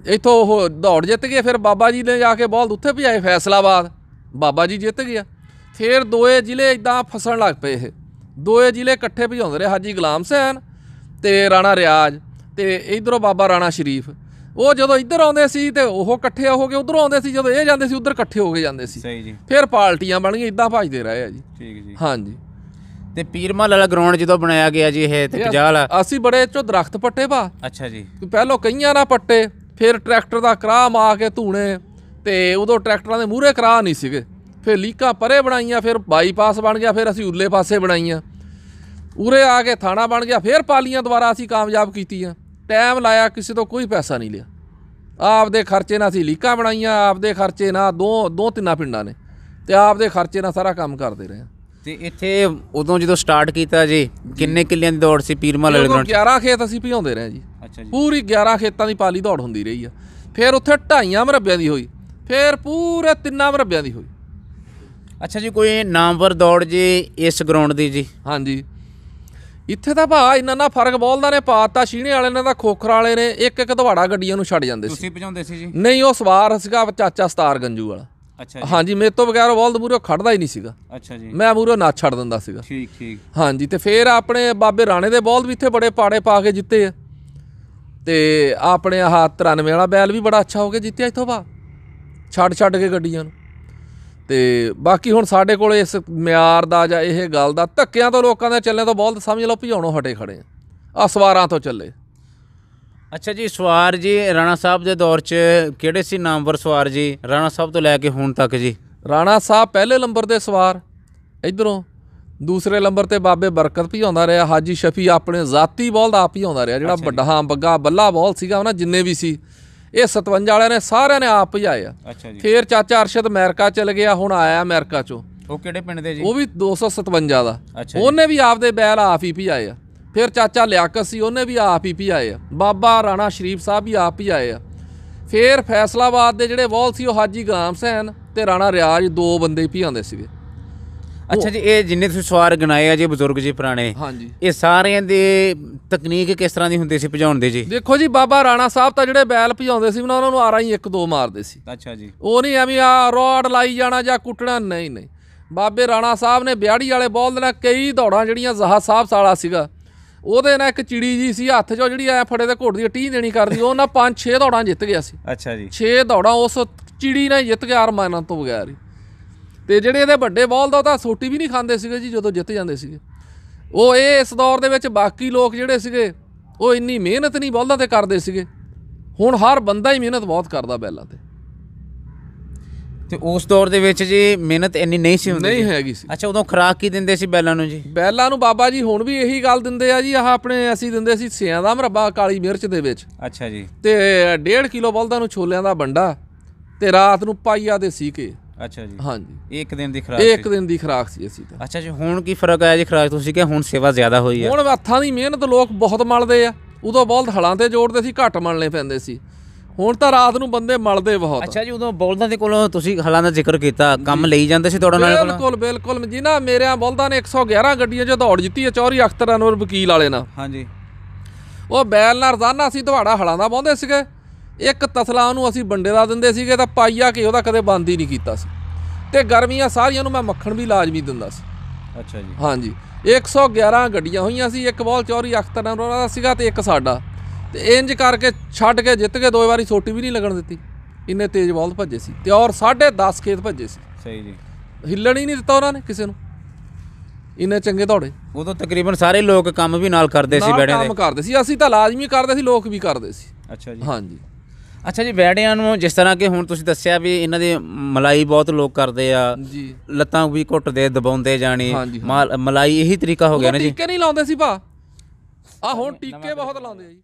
ਇੱਥੋਂ ਉਹ ਦੌੜ ਜਿੱਤ ਗਏ। ਫਿਰ ਬਾਬਾ ਜੀ ਨੇ ਜਾ ਕੇ ਬਲਦ ਉੱਥੇ ਭਜਾਏ ਫੈਸਲਾਬਾਦ, ਬਾਬਾ ਜੀ ਜਿੱਤ ਗਿਆ। ਫਿਰ ਦੋਏ ਜ਼ਿਲ੍ਹੇ ਇਦਾਂ ਫਸਣ ਲੱਗ ਪਏ। ਇਹ ਦੋਏ ਜ਼ਿਲ੍ਹੇ ਇਕੱਠੇ ਭਜਾਉਂਦੇ ਰਹੇ, ਹਾਜੀ ਗੁਲਾਮ ਹੁਸੈਨ ਤੇ ਰਾਣਾ ਰਿਆਜ਼ ਤੇ ਇਧਰੋਂ ਬਾਬਾ ਰਾਣਾ ਸ਼ਰੀਫ। ਉਹ ਜਦੋਂ ਇੱਧਰ ਆਉਂਦੇ ਸੀ ਤੇ ਉਹ ਇਕੱਠੇ ਹੋ ਕੇ ਉਧਰੋਂ ਆਉਂਦੇ ਸੀ, ਜਦੋਂ ਇਹ ਜਾਂਦੇ ਸੀ ਉਧਰ ਇਕੱਠੇ ਹੋ ਕੇ ਜਾਂਦੇ ਸੀ। ਸਹੀ ਜੀ। ਫਿਰ ਪਾਰਟੀਆਂ ਬਣ ਗਈਆਂ, ਇਦਾਂ ਭਜਦੇ ਰਹੇ ਆ ਜੀ। ਠੀਕ ਜੀ। ਹਾਂਜੀ। ਤੇ ਪੀਰਮਲ ਵਾਲਾ ਗਰਾਊਂਡ ਜਦੋਂ ਬਣਾਇਆ ਗਿਆ ਜੀ ਇਹ ਤੇ 50 ਵਾਲਾ, ਅਸੀਂ ਬੜੇ ਚੋਂ ਦਰਖਤ ਪੱਟੇ ਭਾ। ਅੱਛਾ ਜੀ। ਪਹਿਲੋਂ ਕਈਆਂ ਨਾਲ ਪੱਟੇ, ਫਿਰ ਟਰੈਕਟਰ ਦਾ ਕਰਾਹ ਮਾ ਕੇ ਧੂਣੇ, ਤੇ ਉਦੋਂ ਟਰੈਕਟਰਾਂ ਦੇ ਮੂਹਰੇ ਕਰਾਹ ਨਹੀਂ ਸੀਗੇ। ਫਿਰ ਲੀਕਾਂ ਪਰੇ ਬਣਾਈਆਂ, ਫਿਰ ਬਾਈਪਾਸ ਬਣ ਗਿਆ, ਫਿਰ ਅਸੀਂ ਉਰਲੇ ਪਾਸੇ ਬਣਾਈਆਂ। ਉਰੇ ਆ ਕੇ ਥਾਣਾ ਬਣ ਗਿਆ, ਫਿਰ ਪਾਲੀਆਂ ਦੁਬਾਰਾ ਅਸੀਂ ਕਾਮਯਾਬ ਕੀਤੀਆਂ। ਟਾਈਮ ਲਾਇਆ, ਕਿਸੇ ਤੋਂ ਕੋਈ ਪੈਸਾ ਨਹੀਂ ਲਿਆ। ਆਪਦੇ ਖਰਚੇ ਨਾਲ ਅਸੀਂ ਲੀਕਾਂ ਬਣਾਈਆਂ, ਆਪਦੇ ਖਰਚੇ ਨਾਲ ਦੋ ਤਿੰਨਾਂ ਪਿੰਡਾਂ ਨੇ, ਤੇ ਆਪਦੇ ਖਰਚੇ ਨਾਲ ਸਾਰਾ ਕੰਮ ਕਰਦੇ ਰਹੇ। ਤੇ ਇੱਥੇ ਉਦੋਂ ਜਦੋਂ ਸਟਾਰਟ ਕੀਤਾ ਜੀ ਕਿੰਨੇ ਕਿੱਲਿਆਂ ਦੀ ਦੌੜ ਸੀ ਪੀਰਮਲ ਵਾਲੇ ਗਰਾਊਂਡ 'ਚ? 11 ਖੇਤ ਅਸੀਂ ਭਜਾਉਂਦੇ ਰਹੇ ਜੀ। ਅੱਛਾ ਜੀ। ਪੂਰੀ 11 ਖੇਤਾਂ ਦੀ ਪਾਲੀ ਦੌੜ ਹੁੰਦੀ ਰਹੀ ਆ। ਫਿਰ ਉੱਥੇ 2.5 ਮਰਬਿਆਂ ਦੀ ਹੋਈ, ਫਿਰ ਪੂਰੇ 3 ਮਰਬਿਆਂ ਦੀ ਹੋਈ। ਅੱਛਾ ਜੀ। ਕੋਈ ਨਾਮਵਰ ਦੌੜ ਜੀ ਇਸ ਗਰਾਊਂਡ ਦੀ ਜੀ? ਹਾਂਜੀ। ਇੱਥੇ ਤਾਂ ਭਾ ਇੰਨਾ ਨਾ ਫਰਕ ਬੋਲਦਾ ਨੇ ਪਾਤਾ। ਸ਼ੀਣੇ ਵਾਲੇ ਨੇ ਤਾਂ ਖੋਖਰ ਵਾਲੇ ਨੇ ਇੱਕ ਦਵਾੜਾ ਗੱਡੀਆਂ ਨੂੰ ਛੱਡ ਜਾਂਦੇ ਸੀ। ਤੁਸੀਂ ਭਜਾਉਂਦੇ ਸੀ ਜੀ? ਨਹੀਂ, ਉਹ ਸਵਾਰ ਸੀਗਾ ਚਾਚਾ ਸਤਾਰ ਗੰਜੂ ਵਾਲਾ। ਅੱਛਾ ਜੀ। ਹਾਂਜੀ, ਮੇਰੇ ਤੋਂ ਬਗੈਰ ਬੋਲਦ ਮੂਹਰੇ ਖੜਦਾ ਹੀ ਨਹੀਂ ਸੀਗਾ। ਅੱਛਾ ਜੀ। ਮੈਂ ਮੂਹਰੇ ਨਾ ਛੱਡ ਦਿੰਦਾ ਸੀਗਾ। ਠੀਕ ਠੀਕ। ਹਾਂਜੀ। ਤੇ ਫਿਰ ਆਪਣੇ ਬਾਬੇ ਰਾਣੇ ਦੇ ਬੋਲਦ ਵੀ ਇੱਥੇ ਬੜੇ ਪਾੜੇ ਪਾ ਕੇ ਜਿੱਤੇ ਆ। ਤੇ ਆਪਣੇ ਆਹ 93 ਵਾਲਾ ਬੈਲ ਵੀ ਬੜਾ ਅੱਛਾ ਹੋ ਕੇ ਜਿੱਤਿਆ ਇੱਥੋਂ ਭਾ, ਛੱਡ ਕੇ ਗੱਡੀਆਂ ਨੂੰ। ਤੇ ਬਾਕੀ ਹੁਣ ਸਾਡੇ ਕੋਲ ਇਸ ਮਿਆਰ ਦਾ ਜਾਂ ਇਹ ਗੱਲ ਦਾ ਧੱਕਿਆਂ ਤੋਂ ਲੋਕਾਂ ਦੇ ਚੱਲਣੇ ਤੋਂ ਬੋਲਦ ਸਮਝ ਲਓ ਭਜਾਉਣੋਂ ਹਟੇ ਖੜੇ ਆ ਸਵਾਰਾਂ ਤੋਂ ਚੱਲੇ। ਅੱਛਾ ਜੀ। ਸਵਾਰ ਜੀ ਰਾਣਾ ਸਾਹਿਬ ਦੇ ਦੌਰ 'ਚ ਕਿਹੜੇ ਸੀ ਨਾਮਵਰ ਸਵਾਰ ਜੀ ਰਾਣਾ ਸਾਹਿਬ ਤੋਂ ਲੈ ਕੇ ਹੁਣ ਤੱਕ ਜੀ? ਰਾਣਾ ਸਾਹਿਬ ਪਹਿਲੇ ਨੰਬਰ ਦੇ ਸਵਾਰ ਇੱਧਰੋਂ, ਦੂਸਰੇ ਨੰਬਰ ਤੇ ਬਾਬੇ ਬਰਕਤ ਭਜਾਉਂਦਾ ਰਿਹਾ। ਹਾਜੀ ਸ਼ਫੀ ਆਪਣੇ ਜ਼ਾਤੀ ਬੋਲਦ ਆਪ ਭਜਾਉਂਦਾ ਰਿਹਾ, ਜਿਹੜਾ ਵੱਡਾ ਹਾਂ ਬੱਗਾ ਬੱਲਾ ਬੋਲ ਸੀਗਾ ਉਹਨਾਂ ਜਿੰਨੇ ਵੀ ਸੀ। ਇਹ 57 ਵਾਲਿਆਂ ਨੇ ਸਾਰਿਆਂ ਨੇ ਆਪ ਭਜਾਏ ਆ। ਅੱਛਾ ਜੀ। ਫਿਰ ਚਾਚਾ ਅਰਸ਼ਦ ਅਮਰੀਕਾ ਚਲ ਗਿਆ, ਹੁਣ ਆਇਆ ਅਮਰੀਕਾ 'ਚੋਂ। ਉਹ ਕਿਹੜੇ ਪਿੰਡ ਦੇ ਜੀ? ਉਹ ਵੀ 257 ਦਾ। ਅੱਛਾ। ਉਹਨੇ ਵੀ ਆਪਦੇ ਬੈਲ ਆਪ ਹੀ ਭਜਾਏ ਆ। ਫਿਰ ਚਾਚਾ ਲਿਆਕਤ ਸੀ, ਉਹਨੇ ਵੀ ਆਪ ਹੀ ਭਜਾਏ ਆ। ਬਾਬਾ ਰਾਣਾ ਸ਼ਰੀਫ ਸਾਹਿਬ ਵੀ ਆਪ ਭਜਾਏ ਆ। ਫਿਰ ਫੈਸਲਾਬਾਦ ਦੇ ਜਿਹੜੇ ਬੋਲ ਸੀ ਉਹ ਹਾਜੀ ਗੁਲਾਮ ਹੁਸੈਨ ਤੇ ਰਾਣਾ ਰਿਆਜ਼, 2 ਬੰਦੇ ਹੀ ਭਜਾਉਂਦੇ ਸੀਗੇ। ਅੱਛਾ ਜੀ। ਇਹ ਜਿੰਨੇ ਤੁਸੀਂ ਸਵਾਰ ਗਿਣਾਏ ਆ ਜੀ ਬਜ਼ੁਰਗ ਜੀ ਪੁਰਾਣੇ, ਹਾਂਜੀ, ਇਹ ਸਾਰਿਆਂ ਦੀ ਤਕਨੀਕ ਕਿਸ ਤਰ੍ਹਾਂ ਦੀ ਹੁੰਦੀ ਸੀ ਭਜਾਉਣ ਦੀ ਜੀ? ਦੇਖੋ ਜੀ, ਬਾਬਾ ਰਾਣਾ ਸਾਹਿਬ ਤਾਂ ਜਿਹੜੇ ਬੈਲ ਭਜਾਉਂਦੇ ਸੀ ਉਹਨਾਂ ਨੂੰ ਆਰਾਂ ਹੀ 1-2 ਮਾਰਦੇ ਸੀ। ਅੱਛਾ ਜੀ। ਉਹ ਨਹੀਂ ਐਵੇਂ ਆ ਰੋਡ ਲਾਈ ਜਾਣਾ ਜਾਂ ਕੁੱਟਣਾ, ਨਹੀਂ। ਬਾਬੇ ਰਾਣਾ ਸਾਹਿਬ ਨੇ ਬਿਆੜੀ ਵਾਲੇ ਬੋਲਦ ਨਾਲ ਕਈ ਦੌੜਾਂ ਜਿਹੜੀਆਂ ਜ਼ਹਾ ਸਾਹਿਬ ਸਾਲਾ ਸੀਗਾ ਉਹਦੇ ਨਾਲ, ਇੱਕ ਚਿੜੀ ਜੀ ਸੀ ਹੱਥ 'ਚੋਂ ਜਿਹੜੀ ਐ ਫੜੇ ਦੇ ਘੋੜ ਦੀ ਟੀਂ ਦੇਣੀ ਕਰਦੀ, ਉਹ ਨਾਲ 5-6 ਦੌੜਾਂ ਜਿੱਤ ਗਿਆ ਸੀ। ਅੱਛਾ ਜੀ। 6 ਦੌੜਾਂ ਉਸ ਚਿੜੀ ਨਾਲ ਜਿੱਤ ਗਿਆ ਅਰਮਾਨਾਂ ਤੋਂ ਬਗੈਰ ਹੀ। ਤੇ ਜਿਹੜੇ ਇਹਦੇ ਵੱਡੇ ਬੋਲਦ ਉਹ ਤਾਂ ਸੋਟੀ ਵੀ ਨਹੀਂ ਖਾਂਦੇ ਸੀਗੇ ਜੀ ਜਦੋਂ ਜਿੱਤ ਜਾਂਦੇ ਸੀਗੇ ਉਹ। ਇਹ ਇਸ ਦੌਰ ਦੇ ਵਿੱਚ ਬਾਕੀ ਲੋਕ ਜਿਹੜੇ ਸੀਗੇ ਉਹ ਇੰਨੀ ਮਿਹਨਤ ਨਹੀਂ ਬੋਲਦਾਂ ਤੇ ਕਰਦੇ ਸੀਗੇ। ਹੁਣ ਹਰ ਬੰਦਾ ਹੀ ਮਿਹਨਤ ਬਹੁਤ ਕਰਦਾ ਬੈਲਾਂ ਤੇ। ਤੇ ਉਸ ਦੌਰ ਦੇ ਵਿੱਚ ਜੀ ਮਿਹਨਤ ਇੰਨੀ ਨਹੀਂ ਸੀ ਹੁੰਦੀ? ਨਹੀਂ ਹੈਗੀ ਸੀ। ਅੱਛਾ। ਉਦੋਂ ਖੁਰਾਕ ਕੀ ਦਿੰਦੇ ਸੀ ਬੈਲਾਂ ਨੂੰ ਜੀ? ਬੈਲਾਂ ਨੂੰ ਬਾਬਾ ਜੀ ਹੁਣ ਵੀ ਇਹੀ ਗੱਲ ਦਿੰਦੇ ਆ ਜੀ। ਆਹ ਆਪਣੇ ਅਸੀਂ ਦਿੰਦੇ ਸੀ ਸਿਆਂ ਦਾ ਮਰਬਾ ਕਾਲੀ ਮਿਰਚ ਦੇ ਵਿੱਚ। ਅੱਛਾ ਜੀ। ਤੇ 1.5 ਕਿਲੋ ਬਲਦਾਂ ਨੂੰ ਛੋਲਿਆਂ ਦਾ ਬੰਡਾ, ਤੇ ਰਾਤ ਨੂੰ ਪਾਈਆ ਦੇ ਸੀਕੇ। ਅੱਛਾ ਜੀ। ਹਾਂਜੀ। ਇੱਕ ਦਿਨ ਦੀ ਖੁਰਾਕ? ਇੱਕ ਦਿਨ ਦੀ ਖੁਰਾਕ ਸੀ ਅਸੀਂ ਤਾਂ। ਅੱਛਾ ਜੀ। ਹੁਣ ਕੀ ਫਰਕ ਆਇਆ ਜੀ ਖੁਰਾਕ? ਤੁਸੀਂ ਕਿਹਾ ਹੁਣ ਸੇਵਾ ਜ਼ਿਆਦਾ ਹੋਈ ਹੈ। ਹੁਣ ਹੱਥਾਂ ਦੀ ਮਿਹਨਤ ਲੋਕ ਬਹੁਤ ਮਲਦੇ ਆ। ਉਦੋਂ ਬਲਦ ਹਲਾਂ ਤੇ ਜੋੜਦੇ ਸੀ, ਘੱਟ ਮਲਣੇ ਪੈਂਦੇ ਸੀ। ਹੁਣ ਤਾਂ ਰਾਤ ਨੂੰ ਬੰਦੇ ਮਲਦੇ ਬਹੁਤ। ਅੱਛਾ ਜੀ। ਉਦੋਂ ਬਲਦਾਂ ਦੇ ਕੋਲੋਂ ਤੁਸੀਂ ਹਲਾਂ ਦਾ ਜ਼ਿਕਰ ਕੀਤਾ, ਕੰਮ ਲਈ ਜਾਂਦੇ ਸੀ ਦੌੜਨ ਵਾਲੇ ਕੋਲ? ਬਿਲਕੁਲ ਜੀ ਨਾ। ਮੇਰਿਆਂ ਬਲਦਾਂ ਨੇ 111 ਗੱਡੀਆਂ 'ਚ ਦੌੜ ਜਿੱਤੀ ਹੈ ਚੌਧਰੀ ਅਖਤਰ ਅਨਵਰ ਵਕੀਲ ਵਾਲੇ ਨਾਲ। ਹਾਂਜੀ। ਉਹ ਬੈਲ ਨਾਲ ਰੋਜ਼ਾਨਾ ਅਸੀਂ ਦਵਾੜਾ ਹਲਾਂ ਦਾ ਵਾਹੁੰਦੇ ਸੀਗੇ। ਇੱਕ ਤਸਲਾ ਉਹਨੂੰ ਅਸੀਂ ਬੰਡੇ ਦਾ ਦਿੰਦੇ ਸੀਗੇ, ਤਾਂ ਪਾਈਆ ਕਿ ਉਹਦਾ ਕਦੇ ਬੰਦ ਹੀ ਨਹੀਂ ਕੀਤਾ ਸੀ। ਤੇ ਗਰਮੀਆਂ ਸਾਰੀਆਂ ਨੂੰ ਮੈਂ ਮੱਖਣ ਵੀ ਲਾਜ਼ਮੀ ਦਿੰਦਾ ਸੀ। ਅੱਛਾ ਜੀ। ਹਾਂਜੀ। 111 ਗੱਡੀਆਂ ਹੋਈਆਂ ਸੀ। ਇੱਕ ਬੋਲ ਚੌਧਰੀ ਅਖਤਰ ਅਨਵਰ ਦਾ ਸੀਗਾ ਤੇ ਇੱਕ ਸਾਡਾ। ਤੇ ਇੰਜ ਕਰਕੇ ਛੱਡ ਕੇ ਜਿੱਤ ਕੇ 2 ਵਾਰੀ ਸੋਟੀ ਵੀ ਨਹੀਂ ਲੱਗਣ ਦਿੱਤੀ, ਇੰਨੇ ਤੇਜ਼ ਬੋਲਦ ਭੱਜੇ ਸੀ। ਤੇ ਔਰ 10.5 ਖੇਤ ਭੱਜੇ ਸੀ। ਸਹੀ ਜੀ। ਹਿੱਲਣ ਹੀ ਨਹੀਂ ਦਿੱਤਾ ਉਹਨਾਂ ਨੇ ਕਿਸੇ ਨੂੰ, ਇੰਨੇ ਚੰਗੇ ਦੌੜੇ। ਉਦੋਂ ਤਕਰੀਬਨ ਸਾਰੇ ਲੋਕ ਕੰਮ ਵੀ ਨਾਲ ਕਰਦੇ ਸੀ ਬੈੜਿਆਂ ਦੇ? ਕੰਮ ਕਰਦੇ ਸੀ। ਅਸੀਂ ਤਾਂ ਲਾਜ਼ਮੀ ਕਰਦੇ ਸੀ, ਲੋਕ ਵੀ ਕਰਦੇ ਸੀ। ਅੱਛਾ ਜੀ। ਹਾਂਜੀ। ਅੱਛਾ ਜੀ। ਬੈੜਿਆਂ ਨੂੰ ਜਿਸ ਤਰ੍ਹਾਂ ਕਿ ਹੁਣ ਤੁਸੀਂ ਦੱਸਿਆ ਵੀ ਇਹਨਾਂ ਦੀ ਮਲਾਈ ਬਹੁਤ ਲੋਕ ਕਰਦੇ ਆ ਜੀ, ਲੱਤਾਂ ਵੀ ਘੁੱਟਦੇ ਦਬਾਉਂਦੇ ਜਾਣੀ, ਹਾਂਜੀ, ਮਲਾਈ ਇਹੀ ਤਰੀਕਾ ਹੋ ਗਿਆ ਨਾ ਜੀ? ਟੀਕੇ ਨਹੀਂ ਲਾਉਂਦੇ ਸੀ ਭਾ, ਆ ਹੁਣ ਟੀਕੇ ਬਹੁਤ ਲਾਉਂਦੇ ਆ ਜੀ।